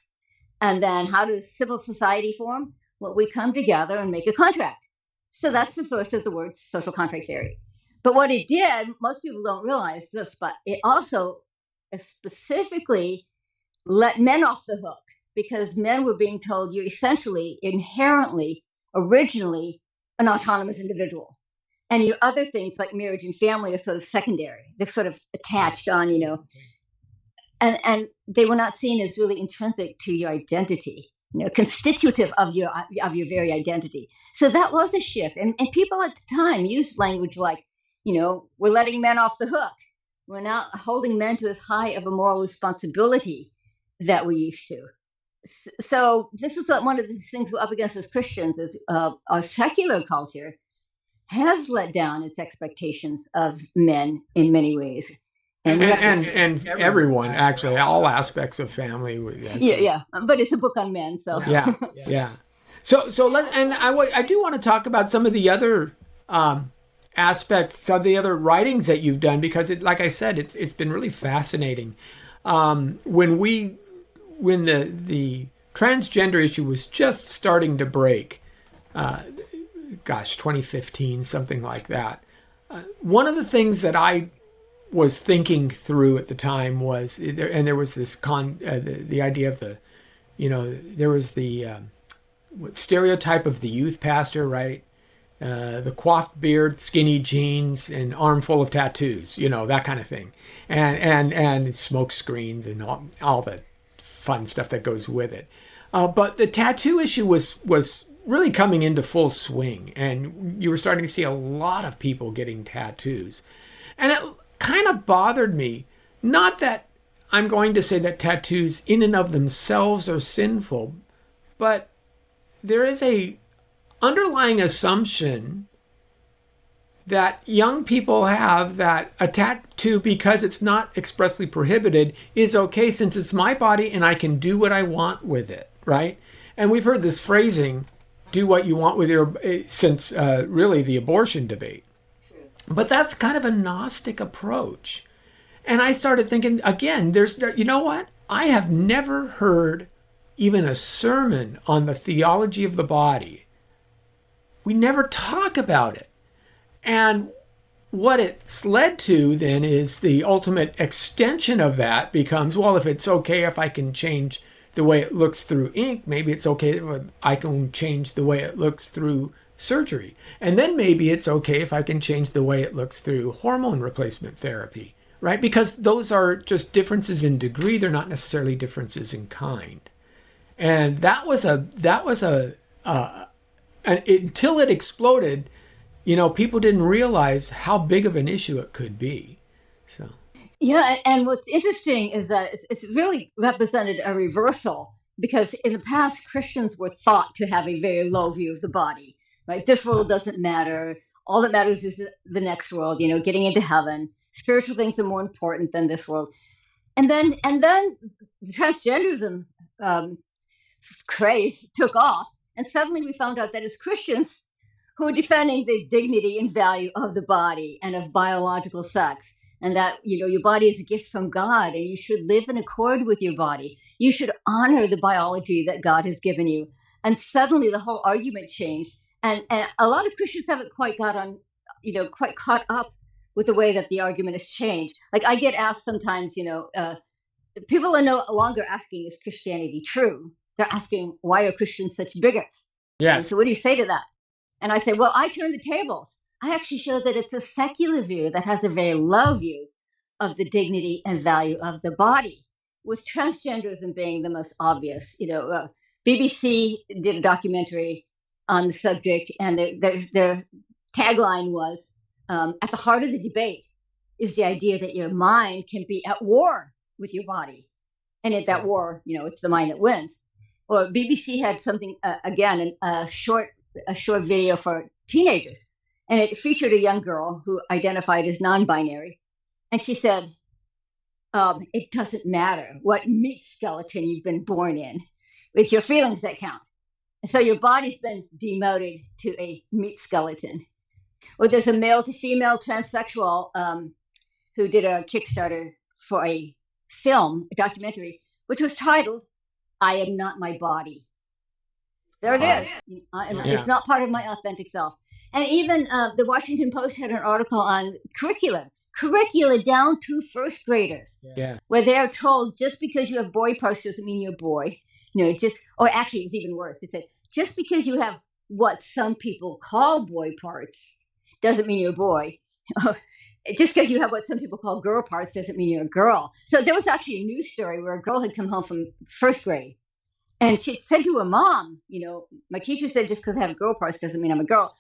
And then how does civil society form? Well, we come together and make a contract. So that's the source of the word social contract theory. But what it did, most people don't realize this, but it also specifically let men off the hook, because men were being told you're essentially, inherently, originally an autonomous individual. And your other things like marriage and family are sort of secondary. They're sort of attached on, and they were not seen as really intrinsic to your identity, constitutive of your very identity. So that was a shift. And people at the time used language like, we're letting men off the hook. We're not holding men to as high of a moral responsibility that we used to. So this is one of the things we're up against as Christians is our secular culture has let down its expectations of men in many ways. And everyone, actually, all aspects of family. Yeah. But it's a book on men, so. Yeah. So I do want to talk about some of the other aspects of the other writings that you've done, because like I said, it's been really fascinating. When the transgender issue was just starting to break, 2015, something like that. One of the things that I was thinking through at the time was, there was this the idea of there was the stereotype of the youth pastor, right? The coiffed beard, skinny jeans, and armful of tattoos, that kind of thing, and smoke screens and all the fun stuff that goes with it. But the tattoo issue was really coming into full swing, and you were starting to see a lot of people getting tattoos, and it kind of bothered me. Not that I'm going to say that tattoos in and of themselves are sinful, but there is a underlying assumption that young people have that a tattoo, because it's not expressly prohibited, is okay since it's my body and I can do what I want with it, right? And we've heard this phrasing, do what you want with your, since really the abortion debate. But that's kind of a Gnostic approach. And I started thinking, again, you know what? I have never heard even a sermon on the theology of the body. We never talk about it. And what it's led to then is the ultimate extension of that becomes, well, if it's okay if I can change the way it looks through ink, maybe it's okay if I can change the way it looks through surgery. And then maybe it's okay if I can change the way it looks through hormone replacement therapy, right? Because those are just differences in degree. They're not necessarily differences in kind. And that was until it exploded, people didn't realize how big of an issue it could be. So. Yeah, and what's interesting is that it's really represented a reversal, because in the past, Christians were thought to have a very low view of the body, right? This world doesn't matter. All that matters is the next world, getting into heaven. Spiritual things are more important than this world. And then the transgenderism craze took off, and suddenly we found out that as Christians who are defending the dignity and value of the body and of biological sex, and that, your body is a gift from God, and you should live in accord with your body. You should honor the biology that God has given you. And suddenly the whole argument changed. And a lot of Christians haven't quite quite caught up with the way that the argument has changed. Like I get asked sometimes, people are no longer asking, is Christianity true? They're asking, why are Christians such bigots? Yes. And so what do you say to that? And I say, well, I turn the tables. I actually show that it's a secular view that has a very low view of the dignity and value of the body, with transgenderism being the most obvious. BBC did a documentary on the subject, and the tagline was, at the heart of the debate is the idea that your mind can be at war with your body. And at that war, it's the mind that wins. Well, BBC had something, again, a short video for teenagers. And it featured a young girl who identified as non-binary. And she said, it doesn't matter what meat skeleton you've been born in. It's your feelings that count. And so your body's been demoted to a meat skeleton. Well, there's a male to female transsexual who did a Kickstarter for a film, a documentary, which was titled, I Am Not My Body. There it is. It's not part of my authentic self. And even the Washington Post had an article on curricula down to first graders, where they're told just because you have boy parts doesn't mean you're a boy. Or actually, it was even worse. It said, just because you have what some people call boy parts doesn't mean you're a boy. Just because you have what some people call girl parts doesn't mean you're a girl. So there was actually a news story where a girl had come home from first grade, and she said to her mom, my teacher said just because I have girl parts doesn't mean I'm a girl.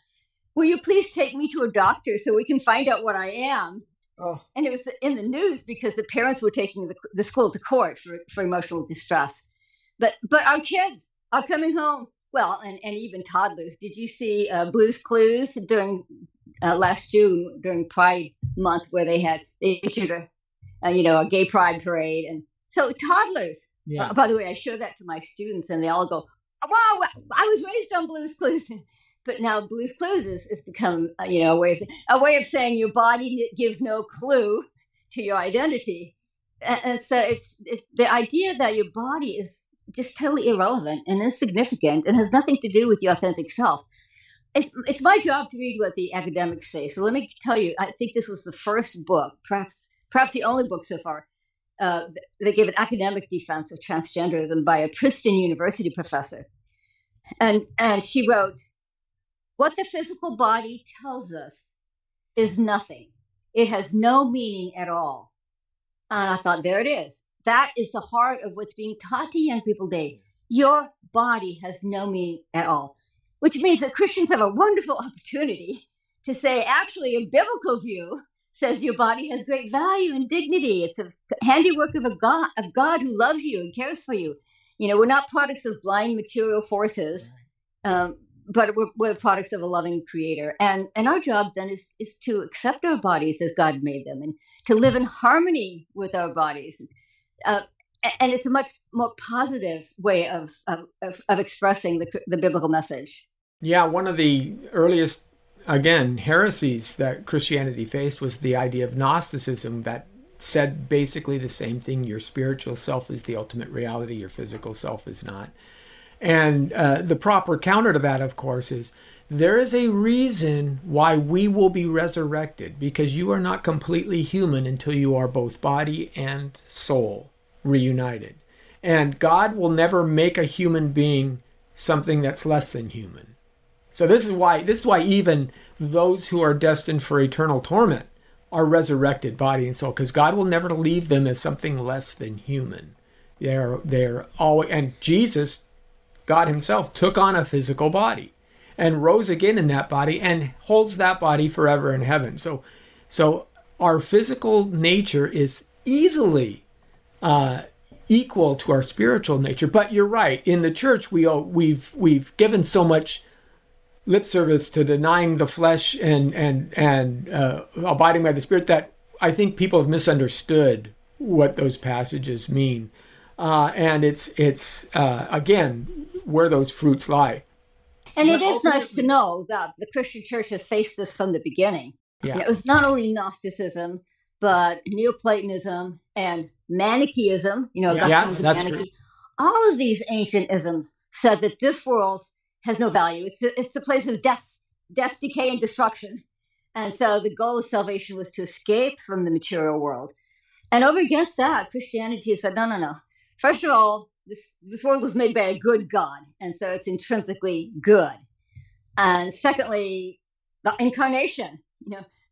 Will you please take me to a doctor so we can find out what I am? Oh. And it was in the news because the parents were taking the school to court for emotional distress. But our kids are coming home. Well, and even toddlers. Did you see Blue's Clues during last June during Pride Month, where they issued a gay pride parade? And so toddlers. Yeah. By the way, I show that to my students, and they all go, "Wow, I was raised on Blue's Clues." But now Blue's Clues is become a way of saying your body gives no clue to your identity, and so it's the idea that your body is just totally irrelevant and insignificant and has nothing to do with your authentic self. It's my job to read what the academics say. So let me tell you, I think this was the first book, perhaps the only book so far, that gave an academic defense of transgenderism by a Princeton University professor, and she wrote, what the physical body tells us is nothing. It has no meaning at all. And I thought, there it is. That is the heart of what's being taught to young people today. Your body has no meaning at all, which means that Christians have a wonderful opportunity to say, actually, a biblical view says your body has great value and dignity. It's a handiwork of God who loves you and cares for you. We're not products of blind material forces. But we're products of a loving creator. And our job then is to accept our bodies as God made them and to live in harmony with our bodies. And it's a much more positive way of expressing the biblical message. Yeah, one of the earliest, again, heresies that Christianity faced was the idea of Gnosticism that said basically the same thing. Your spiritual self is the ultimate reality. Your physical self is not. And the proper counter to that, of course, is there is a reason why we will be resurrected, because you are not completely human until you are both body and soul reunited. And God will never make a human being something that's less than human. So this is why even those who are destined for eternal torment are resurrected body and soul, because God will never leave them as something less than human. They're always, and Jesus, God himself, took on a physical body and rose again in that body and holds that body forever in heaven. So our physical nature is easily equal to our spiritual nature. But you're right. In the church, we've given so much lip service to denying the flesh and abiding by the Spirit that I think people have misunderstood what those passages mean. And it's again, where those fruits lie. And it is nice to know that the Christian church has faced this from the beginning. Yeah. It was not only Gnosticism, but Neoplatonism and Manichaeism. That's Manichae. True. All of these ancient isms said that this world has no value. It's the place of death, decay, and destruction. And so the goal of salvation was to escape from the material world. And over against that, Christianity said, no. First of all, this world was made by a good God, and so it's intrinsically good. And secondly, the incarnation,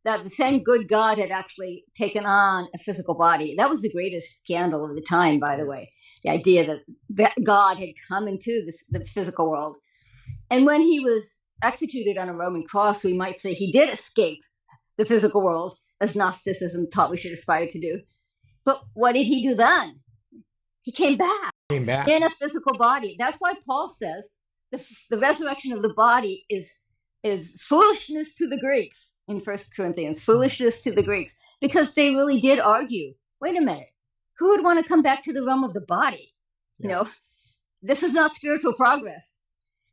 that the same good God had actually taken on a physical body. That was the greatest scandal of the time, by the way, the idea that God had come into the physical world. And when he was executed on a Roman cross, we might say he did escape the physical world, as Gnosticism taught we should aspire to do. But what did he do then? He came back in a physical body. That's why Paul says the resurrection of the body is foolishness to the Greeks in 1 Corinthians, foolishness to the Greeks, because they really did argue, wait a minute, who would want to come back to the realm of the body? Yeah. This is not spiritual progress.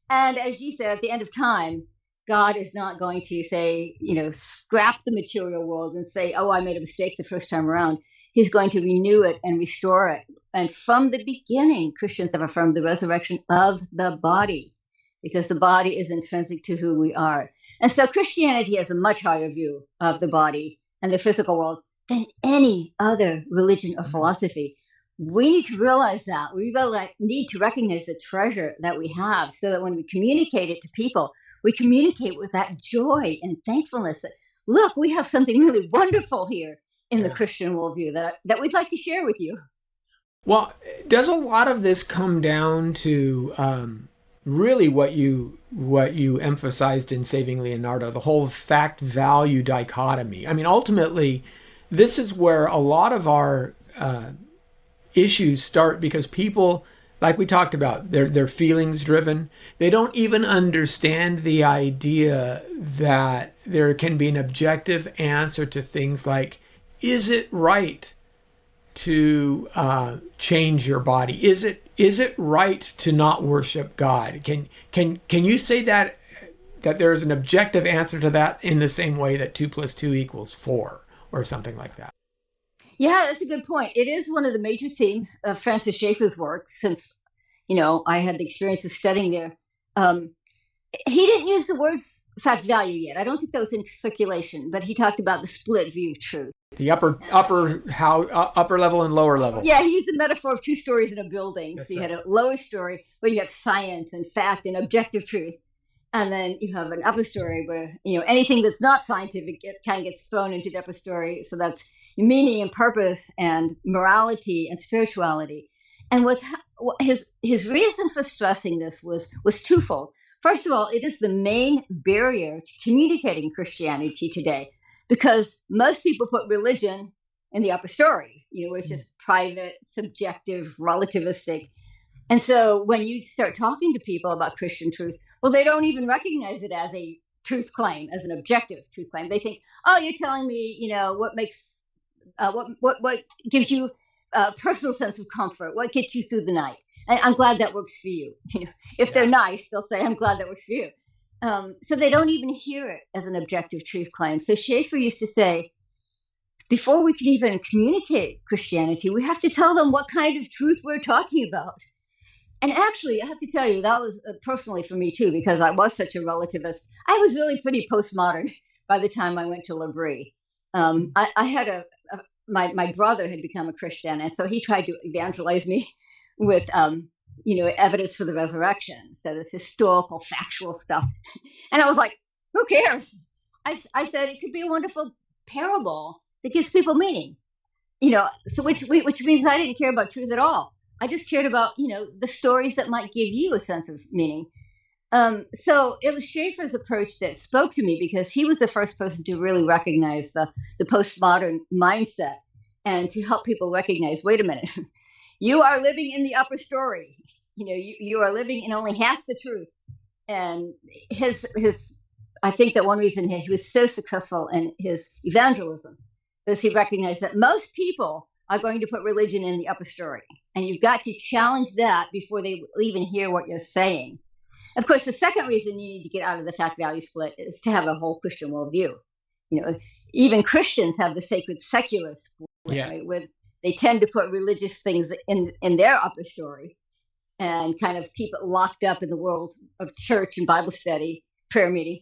And as you said, at the end of time, God is not going to say, scrap the material world and say, oh, I made a mistake the first time around. He's going to renew it and restore it. And from the beginning, Christians have affirmed the resurrection of the body, because the body is intrinsic to who we are. And so Christianity has a much higher view of the body and the physical world than any other religion or philosophy. We need to realize that. We really need to recognize the treasure that we have, so that when we communicate it to people, we communicate with that joy and thankfulness that, look, we have something really wonderful here in the Christian worldview that we'd like to share with you. Well, does a lot of this come down to really what you emphasized in Saving Leonardo, the whole fact-value dichotomy? I mean, ultimately, this is where a lot of our issues start, because people, like we talked about, they're feelings driven. They don't even understand the idea that there can be an objective answer to things like, is it right to change your body? Is it right to not worship God? Can you say that there is an objective answer to that in the same way that 2 + 2 = 4 or something like that? Yeah, that's a good point. It is one of the major themes of Francis Schaeffer's work, since, I had the experience of studying there. He didn't use the word fact value yet. I don't think that was in circulation, but he talked about the split view of truth. The upper level and lower level. Yeah, he used the metaphor of 2 stories in a building. That's so you right. had a lower story where you have science and fact and objective truth. And then you have an upper story where, anything that's not scientific, it kind of gets thrown into the upper story. So that's meaning and purpose and morality and spirituality. And his reason for stressing this was twofold. First of all, it is the main barrier to communicating Christianity today, because most people put religion in the upper story, where it's just private, subjective, relativistic. And so when you start talking to people about Christian truth, well, they don't even recognize it as a truth claim, as an objective truth claim. They think, oh, you're telling me, what makes, what gives you a personal sense of comfort, what gets you through the night. I'm glad that works for you. If they're nice, they'll say, I'm glad that works for you. So they don't even hear it as an objective truth claim. So Schaeffer used to say, before we can even communicate Christianity, we have to tell them what kind of truth we're talking about. And actually, I have to tell you, that was personally for me too, because I was such a relativist. I was really pretty postmodern by the time I went to L'Abri. I had my brother had become a Christian, and so he tried to evangelize me with evidence for the resurrection. So this historical, factual stuff. And I was like, who cares? I said it could be a wonderful parable that gives people meaning. So which means I didn't care about truth at all. I just cared about, the stories that might give you a sense of meaning. So it was Schaeffer's approach that spoke to me, because he was the first person to really recognize the postmodern mindset and to help people recognize, wait a minute, you are living in the upper story. You are living in only half the truth. And I think that one reason he was so successful in his evangelism is he recognized that most people are going to put religion in the upper story. And you've got to challenge that before they even hear what you're saying. Of course, the second reason you need to get out of the fact-value split is to have a whole Christian worldview. Even Christians have the sacred secular split, right, where they tend to put religious things in their upper story and kind of keep it locked up in the world of church and Bible study, prayer meeting.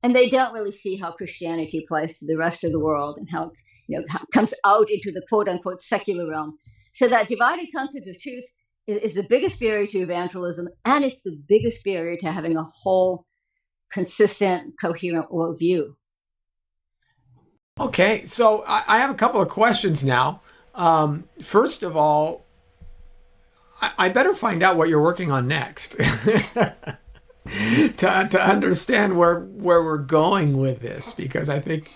And they don't really see how Christianity applies to the rest of the world and how it comes out into the quote-unquote secular realm. So that divided concept of truth is the biggest barrier to evangelism, and it's the biggest barrier to having a whole consistent, coherent worldview. Okay, so I have a couple of questions now. First of all, I better find out what you're working on next to understand where we're going with this, because I think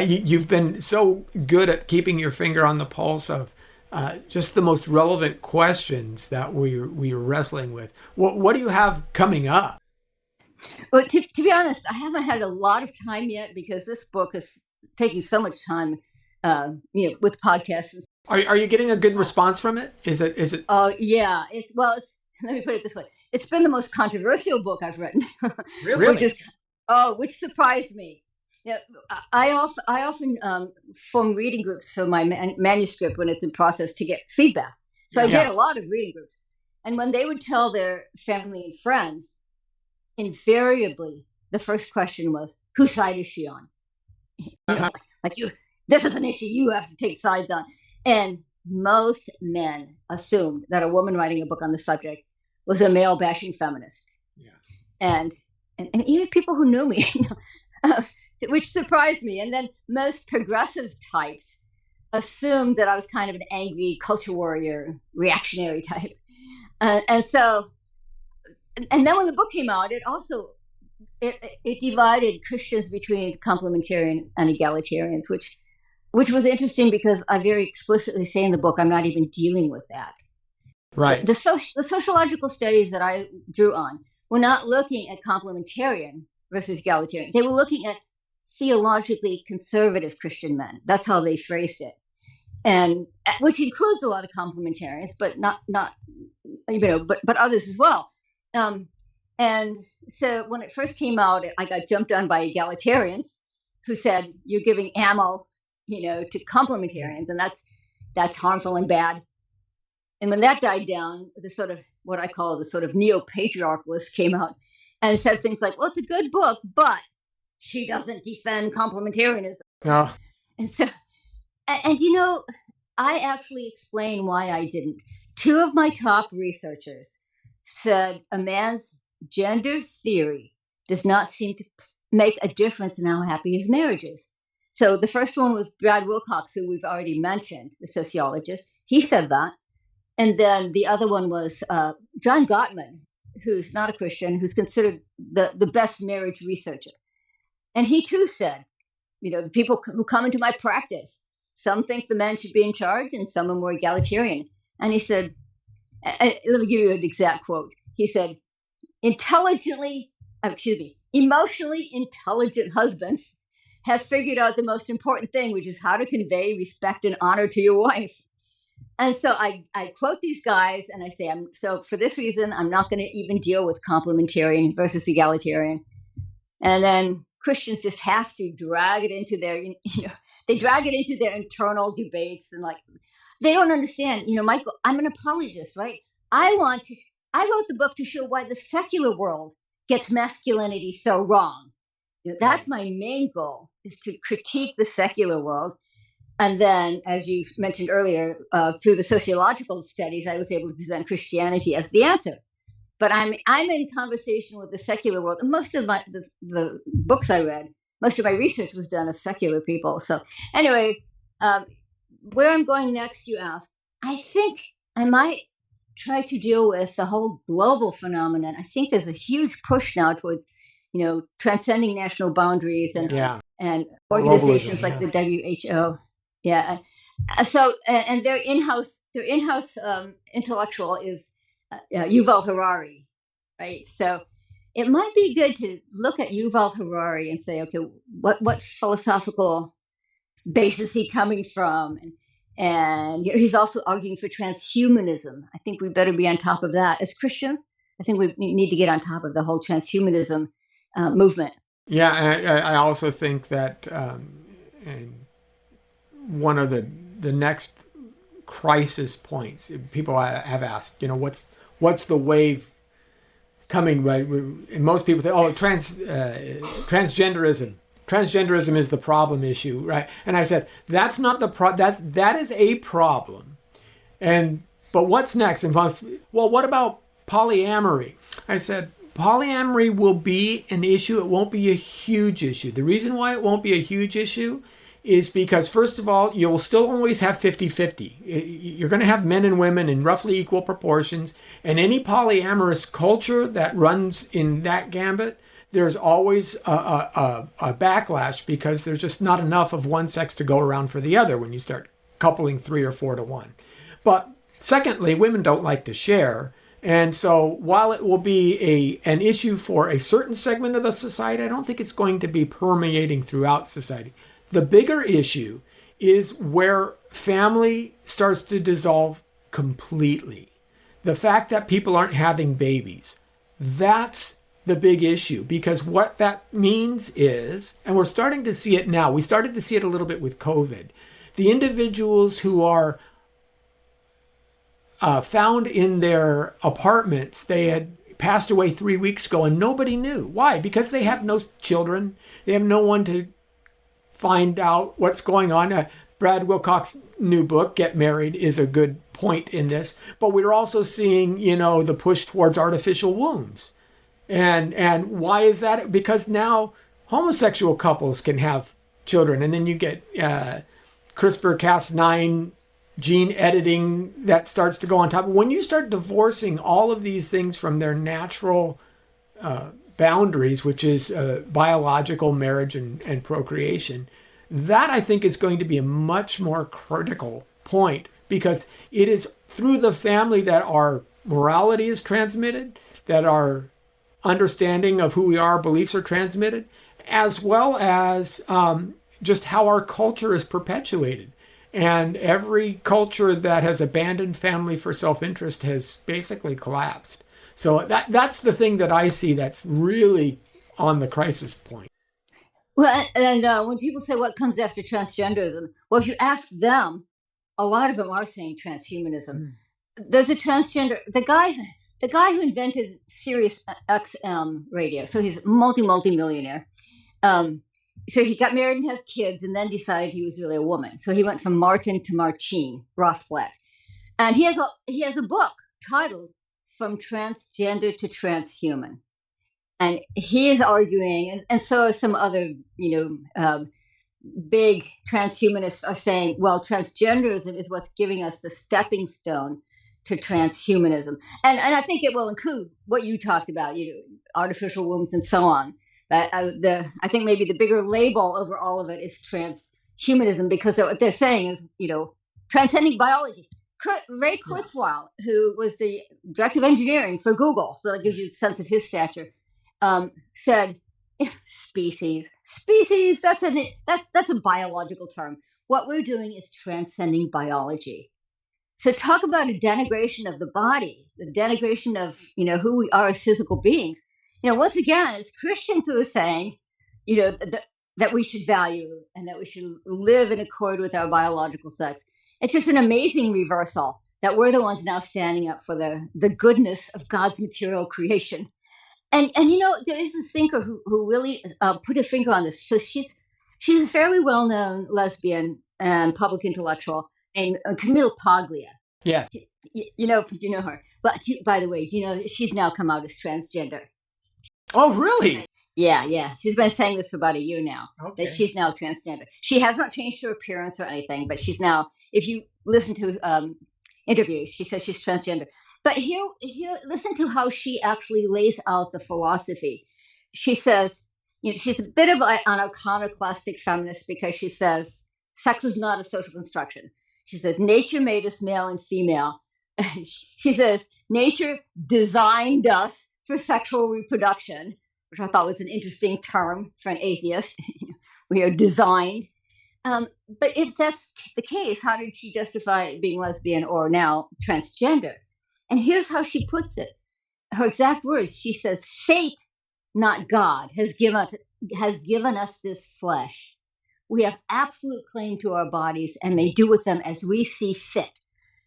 you've been so good at keeping your finger on the pulse of just the most relevant questions that we're wrestling with. What do you have coming up? Well, to be honest, I haven't had a lot of time yet because this book is taking so much time, with podcasts. Are you getting a good response from it? Is it? Oh yeah, let me put it this way: it's been the most controversial book I've written, Really? which surprised me. Yeah, I often form reading groups for my manuscript when it's in process to get feedback. So I get a lot of reading groups, and when they would tell their family and friends, invariably the first question was, "Whose side is she on?" Like you, this is an issue you have to take sides on. And most men assumed that a woman writing a book on the subject was a male bashing feminist. Yeah. And even people who knew me, which surprised me. And then most progressive types assumed that I was kind of an angry culture warrior, reactionary type. And then when the book came out, it divided Christians between complementarian and egalitarians, which was interesting because I very explicitly say in the book I'm not even dealing with that. Right. The sociological studies that I drew on were not looking at complementarian versus egalitarian. They were looking at theologically conservative Christian men. That's how they phrased it, and which includes a lot of complementarians, but not but others as well. And so when it first came out, I got jumped on by egalitarians who said you're giving ammo, to complementarians, and that's harmful and bad. And when that died down, the sort of what I call the sort of neo-patriarchalists came out and said things like, "Well, it's a good book, but she doesn't defend complementarianism." Oh. And so, and I actually explain why I didn't. Two of my top researchers said a man's gender theory does not seem to make a difference in how happy his marriage is. So the first one was Brad Wilcox, who we've already mentioned, the sociologist. He said that. And then the other one was John Gottman, who's not a Christian, who's considered the best marriage researcher. And he too said, the people who come into my practice, some think the men should be in charge and some are more egalitarian. And he said, let me give you an exact quote. He said, emotionally intelligent husbands have figured out the most important thing, which is how to convey respect and honor to your wife. And so I quote these guys and I say, so for this reason, I'm not going to even deal with complementarian versus egalitarian. And then Christians just have to drag it into they drag it into their internal debates, and they don't understand, Michael, I'm an apologist, right? I wrote the book to show why the secular world gets masculinity so wrong. That's my main goal, is to critique the secular world. And then, as you mentioned earlier, through the sociological studies, I was able to present Christianity as the answer. But I'm in conversation with the secular world. And most of the books I read, most of my research was done of secular people. So anyway, where I'm going next, you ask, I think I might try to deal with the whole global phenomenon. I think there's a huge push now towards, transcending national boundaries and organizations like the WHO. Yeah. So, and their in-house intellectual is Yuval Harari, right? So it might be good to look at Yuval Harari and say, okay, what philosophical base is he coming from? And he's also arguing for transhumanism. I think we better be on top of that. As Christians, I think we need to get on top of the whole transhumanism movement. Yeah, and I also think that and one of the next crisis points, people have asked, what's the wave coming, right? And most people think, transgenderism. Transgenderism is the problem issue, right? And I said, that's not that is a problem. But what's next? And well, what about polyamory? I said, polyamory will be an issue. It won't be a huge issue. The reason why it won't be a huge issue is because, first of all, you'll still always have 50-50. You're going to have men and women in roughly equal proportions. And any polyamorous culture that runs in that gambit, there's always a backlash because there's just not enough of one sex to go around for the other when you start coupling 3 or 4 to 1. But secondly, women don't like to share. And so while it will be an issue for a certain segment of the society, I don't think it's going to be permeating throughout society. The bigger issue is where family starts to dissolve completely. The fact that people aren't having babies, that's the big issue, because what that means is, and we're starting to see it now, we started to see it a little bit with COVID, the individuals who are found in their apartments, they had passed away 3 weeks ago and nobody knew. Why? Because they have no children. They have no one to find out what's going on. Brad Wilcox's new book, Get Married, is a good point in this. But we're also seeing, the push towards artificial wombs. And why is that? Because now homosexual couples can have children. And then you get CRISPR-Cas9 gene editing that starts to go on top. When you start divorcing all of these things from their natural boundaries, which is biological marriage and procreation, that I think is going to be a much more critical point, because it is through the family that our morality is transmitted, that our understanding of who we are, beliefs are transmitted, as well as just how our culture is perpetuated. And every culture that has abandoned family for self-interest has basically collapsed. So that's the thing that I see that's really on the crisis point. Well, and when people say what comes after transgenderism, well, if you ask them, a lot of them are saying transhumanism. There's a transgender, the guy who invented Sirius XM radio, so he's multi-millionaire. So he got married and has kids, and then decided he was really a woman. So he went from Martin to Martine Rothblatt, and he has a book titled "From Transgender to Transhuman," and he is arguing, and so are some other big transhumanists are saying, well, transgenderism is what's giving us the stepping stone to transhumanism, and I think it will include what you talked about, artificial wombs and so on. I think maybe the bigger label over all of it is transhumanism, because what they're saying is, transcending biology. Ray Kurzweil, who was the director of engineering for Google, so that gives you a sense of his stature, said, species, that's a biological term. What we're doing is transcending biology. So talk about a denigration of the body, the denigration of, who we are as physical beings. Once again, it's Christians who are saying, that we should value and that we should live in accord with our biological sex. It's just an amazing reversal that we're the ones now standing up for the goodness of God's material creation. And there is this thinker who really put a finger on this. So she's a fairly well-known lesbian and public intellectual named Camille Paglia. Yes. You know her. But by the way, she's now come out as transgender. Oh, really? Yeah. She's been saying this for about a year now. Okay. That she's now transgender. She has not changed her appearance or anything, but she's now, if you listen to interviews, she says she's transgender. But here, listen to how she actually lays out the philosophy. She says, she's a bit of an iconoclastic feminist, because she says sex is not a social construction. She says nature made us male and female. She says nature designed us for sexual reproduction, which I thought was an interesting term for an atheist. We are designed. But if that's the case, how did she justify being lesbian or now transgender? And here's how she puts it. Her exact words, she says, fate, not God, has given us this flesh. We have absolute claim to our bodies and may do with them as we see fit.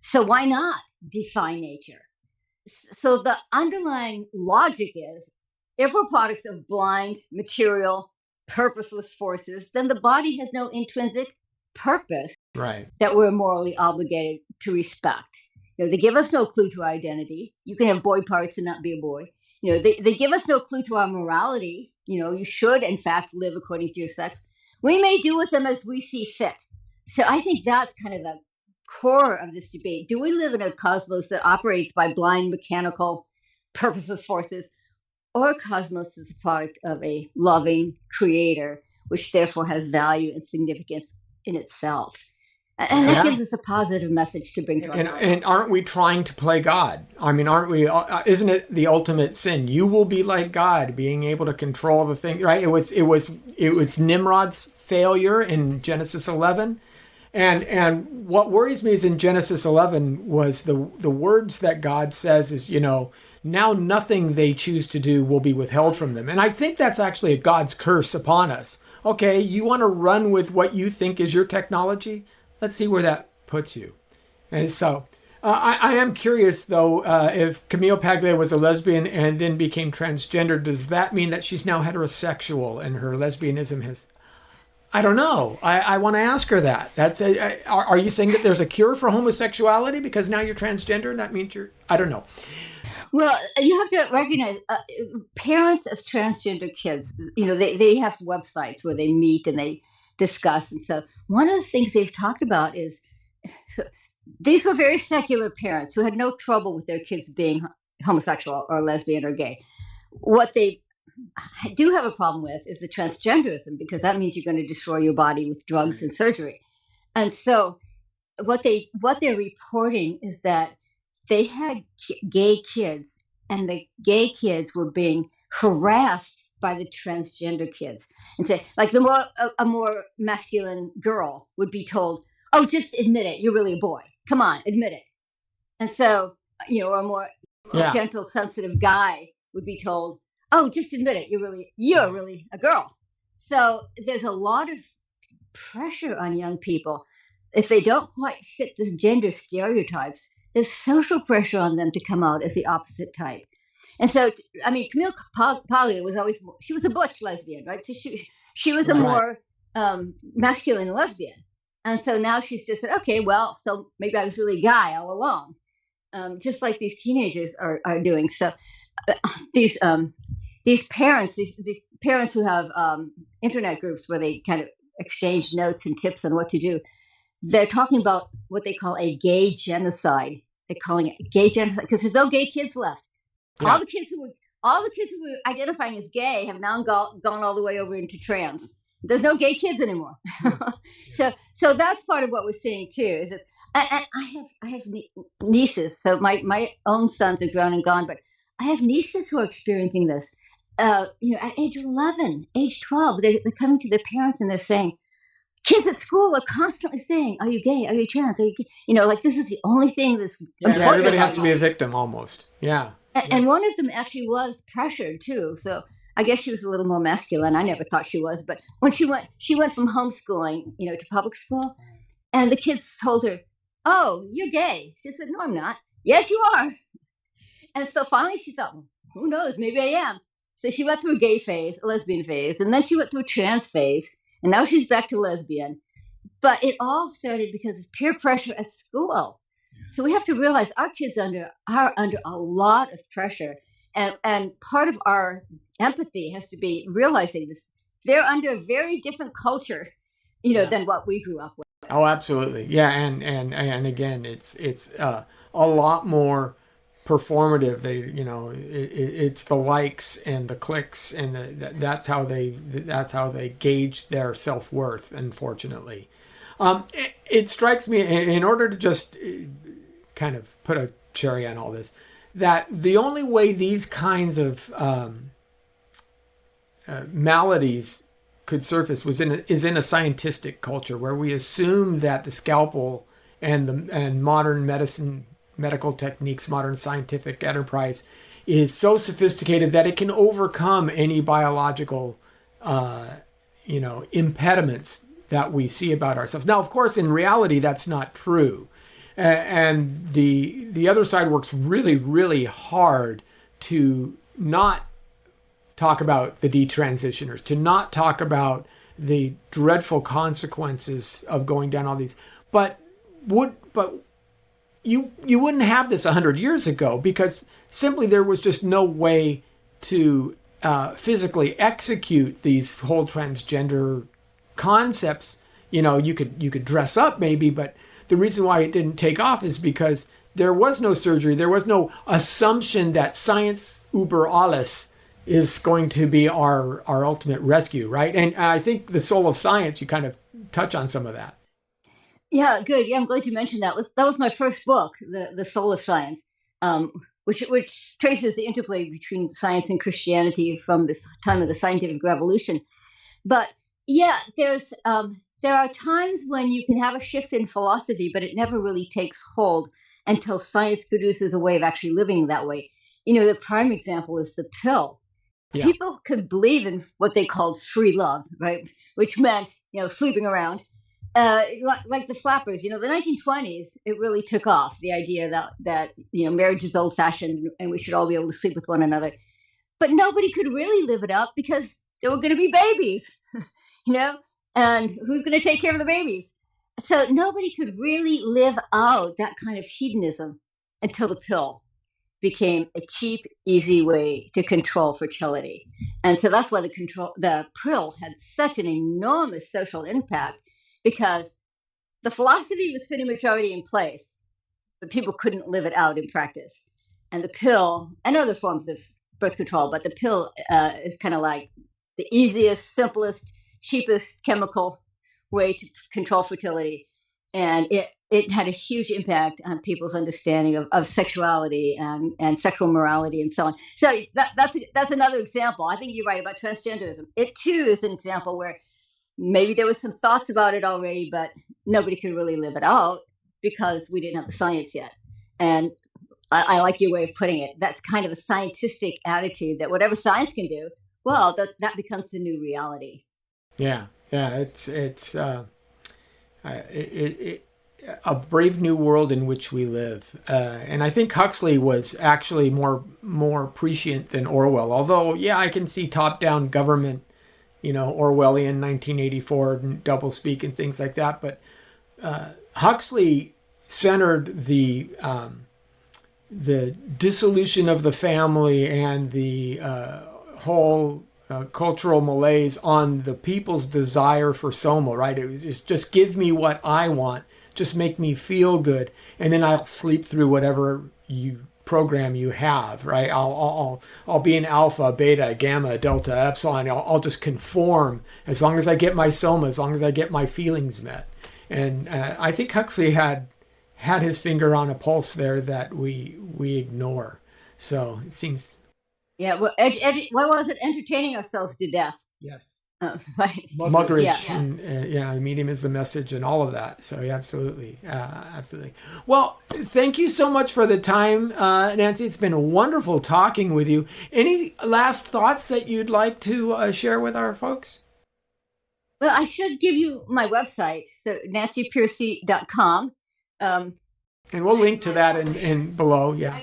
So why not defy nature? So the underlying logic is, if we're products of blind, material, purposeless forces, then the body has no intrinsic purpose, right, that we're morally obligated to respect. They give us no clue to identity. You can have boy parts and not be a boy. they give us no clue to our morality. You should, in fact, live according to your sex. We may do with them as we see fit. So I think that's kind of the core of this debate. Do we live in a cosmos that operates by blind mechanical purposeless forces, or a cosmos is a product of a loving creator, which therefore has value and significance in itself? And that gives us a positive message to bring to our world. And aren't we trying to play God? I mean, aren't we? Isn't it the ultimate sin? You will be like God, being able to control the thing, right? It was Nimrod's failure in Genesis 11, and what worries me is in Genesis 11 was the words that God says is, now nothing they choose to do will be withheld from them, and I think that's actually a God's curse upon us. Okay, you want to run with what you think is your technology? Let's see where that puts you. And so I am curious, though, if Camille Paglia was a lesbian and then became transgender, does that mean that she's now heterosexual and her lesbianism has... I don't know. I want to ask her that. Are you saying that there's a cure for homosexuality because now you're transgender and that means you're... I don't know. Well, you have to recognize parents of transgender kids, they have websites where they meet and they discuss. And so one of the things they've talked about is these were very secular parents who had no trouble with their kids being homosexual or lesbian or gay. What they do have a problem with is the transgenderism, because that means you're going to destroy your body with drugs and surgery. And so what they're reporting is that they had gay kids, and the gay kids were being harassed by the transgender kids, and say, like, a more masculine girl would be told, "Oh, just admit it, you're really a boy. Come on, admit it." And so, a more gentle, sensitive guy would be told, "Oh, just admit it, you're really a girl." So there's a lot of pressure on young people if they don't quite fit the gender stereotypes. There's social pressure on them to come out as the opposite type. And so, I mean, Camille Paglia she was a butch lesbian, right? So she was a more masculine lesbian. And so now she's just said, okay, well, so maybe I was really a guy all along, just like these teenagers are doing. So these parents who have internet groups where they kind of exchange notes and tips on what to do, they're talking about what they call a gay genocide. They're calling it gay genocide because there's no gay kids left. Yeah. All the kids who were identifying as gay have now gone all the way over into trans. There's no gay kids anymore. So that's part of what we're seeing too. Is that I have nieces. So my own sons are grown and gone, but I have nieces who are experiencing this. At age 11, age 12, they're coming to their parents and they're saying, kids at school are constantly saying, "Are you gay? Are you trans? Are you gay?" Like this is the only thing that's important. Everybody has to be a victim almost. Yeah. And one of them actually was pressured too. So I guess she was a little more masculine. I never thought she was, but when she went from homeschooling, to public school, and the kids told her, "Oh, you're gay." She said, "No, I'm not." "Yes, you are." And so finally she thought, well, who knows? Maybe I am. So she went through a gay phase, a lesbian phase, and then she went through a trans phase, and now she's back to lesbian. But it all started because of peer pressure at school. So we have to realize our kids are under a lot of pressure. And part of our empathy has to be realizing this. They're under a very different culture, than what we grew up with. Oh, absolutely. Yeah. And again, it's a lot more performative. It's the likes and the clicks, and that's how they gauge their self-worth, unfortunately. It strikes me, in order to just kind of put a cherry on all this, that the only way these kinds of maladies could surface is in a scientific culture where we assume that the scalpel and modern medical techniques, modern scientific enterprise is so sophisticated that it can overcome any biological impediments that we see about ourselves. Now, of course, in reality, that's not true. And the other side works really, really hard to not talk about the detransitioners, to not talk about the dreadful consequences of going down all these. But you wouldn't have this 100 years ago, because simply there was just no way to physically execute these whole transgender concepts. You know, you could dress up maybe, but the reason why it didn't take off is because there was no surgery. There was no assumption that science über alles is going to be our ultimate rescue, right? And I think The Soul of Science, you kind of touch on some of that. Yeah, good. Yeah, I'm glad you mentioned that. That was my first book, The Soul of Science, which traces the interplay between science and Christianity from this time of the scientific revolution. But yeah, there are times when you can have a shift in philosophy, but it never really takes hold until science produces a way of actually living that way. You know, the prime example is the pill. Yeah. People could believe in what they called free love, right? Which meant, you know, sleeping around. Like the flappers, you know, the 1920s, it really took off, the idea that you know, marriage is old-fashioned and we should all be able to sleep with one another. But nobody could really live it up because there were going to be babies, you know, and who's going to take care of the babies? So nobody could really live out that kind of hedonism until the pill became a cheap, easy way to control fertility. And so that's why the pill had such an enormous social impact, because the philosophy was pretty much already in place, but people couldn't live it out in practice. And the pill, and other forms of birth control, but the pill is kind of like the easiest, simplest, cheapest chemical way to control fertility. And it had a huge impact on people's understanding of sexuality and sexual morality and so on. So that's another example. I think you're right about transgenderism. It too is an example where maybe there was some thoughts about it already, but nobody could really live it out because we didn't have the science yet. And I like your way of putting it. That's kind of a scientific attitude that whatever science can do, well, that becomes the new reality. Yeah, it's a brave new world in which we live. And I think Huxley was actually more prescient than Orwell. Although, yeah, I can see top-down government, you know, Orwellian 1984 and doublespeak and things like that. But Huxley centered the dissolution of the family and the whole cultural malaise on the people's desire for soma, right? It was just give me what I want, just make me feel good, and then I'll sleep through whatever program you have, right? I'll be an alpha, beta, gamma, delta, epsilon. I'll just conform as long as I get my soma, as long as I get my feelings met. And I think Huxley had his finger on a pulse there that we ignore. So it seems. Yeah, well, what was it? Entertaining ourselves to death. Yes. Right. Muggeridge. Yeah. And the medium is the message and all of that. So yeah, absolutely. Absolutely. Well, thank you so much for the time, Nancy. It's been wonderful talking with you. Any last thoughts that you'd like to share with our folks? Well, I should give you my website, so nancypearcey.com. And we'll link to that in below. Yeah.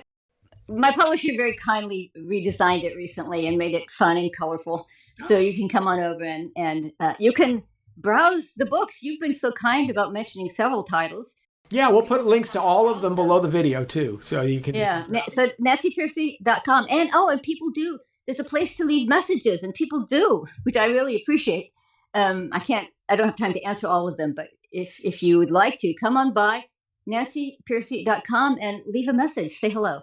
My publisher very kindly redesigned it recently and made it fun and colorful. So you can come on over and you can browse the books. You've been so kind about mentioning several titles. Yeah, we'll put links to all of them below the video too. So you can. Yeah, so nancypearcey.com. And people do. There's a place to leave messages, and people do, which I really appreciate. I don't have time to answer all of them, but if you would like to, come on by nancypearcey.com and leave a message. Say hello.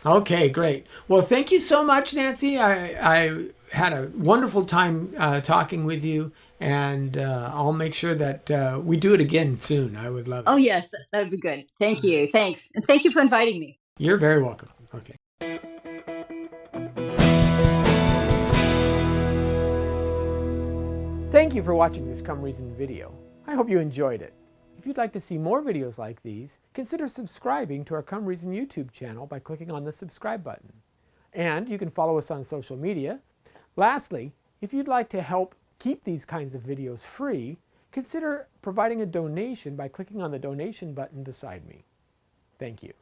Okay, great. Well, thank you so much, Nancy. I had a wonderful time talking with you, and I'll make sure that we do it again soon. I would love it. Oh, yes, that would be good. Thank you. Thanks. And thank you for inviting me. You're very welcome. Okay. Thank you for watching this Come Reason video. I hope you enjoyed it. If you'd like to see more videos like these, consider subscribing to our Come Reason YouTube channel by clicking on the subscribe button. And you can follow us on social media. Lastly, if you'd like to help keep these kinds of videos free, consider providing a donation by clicking on the donation button beside me. Thank you.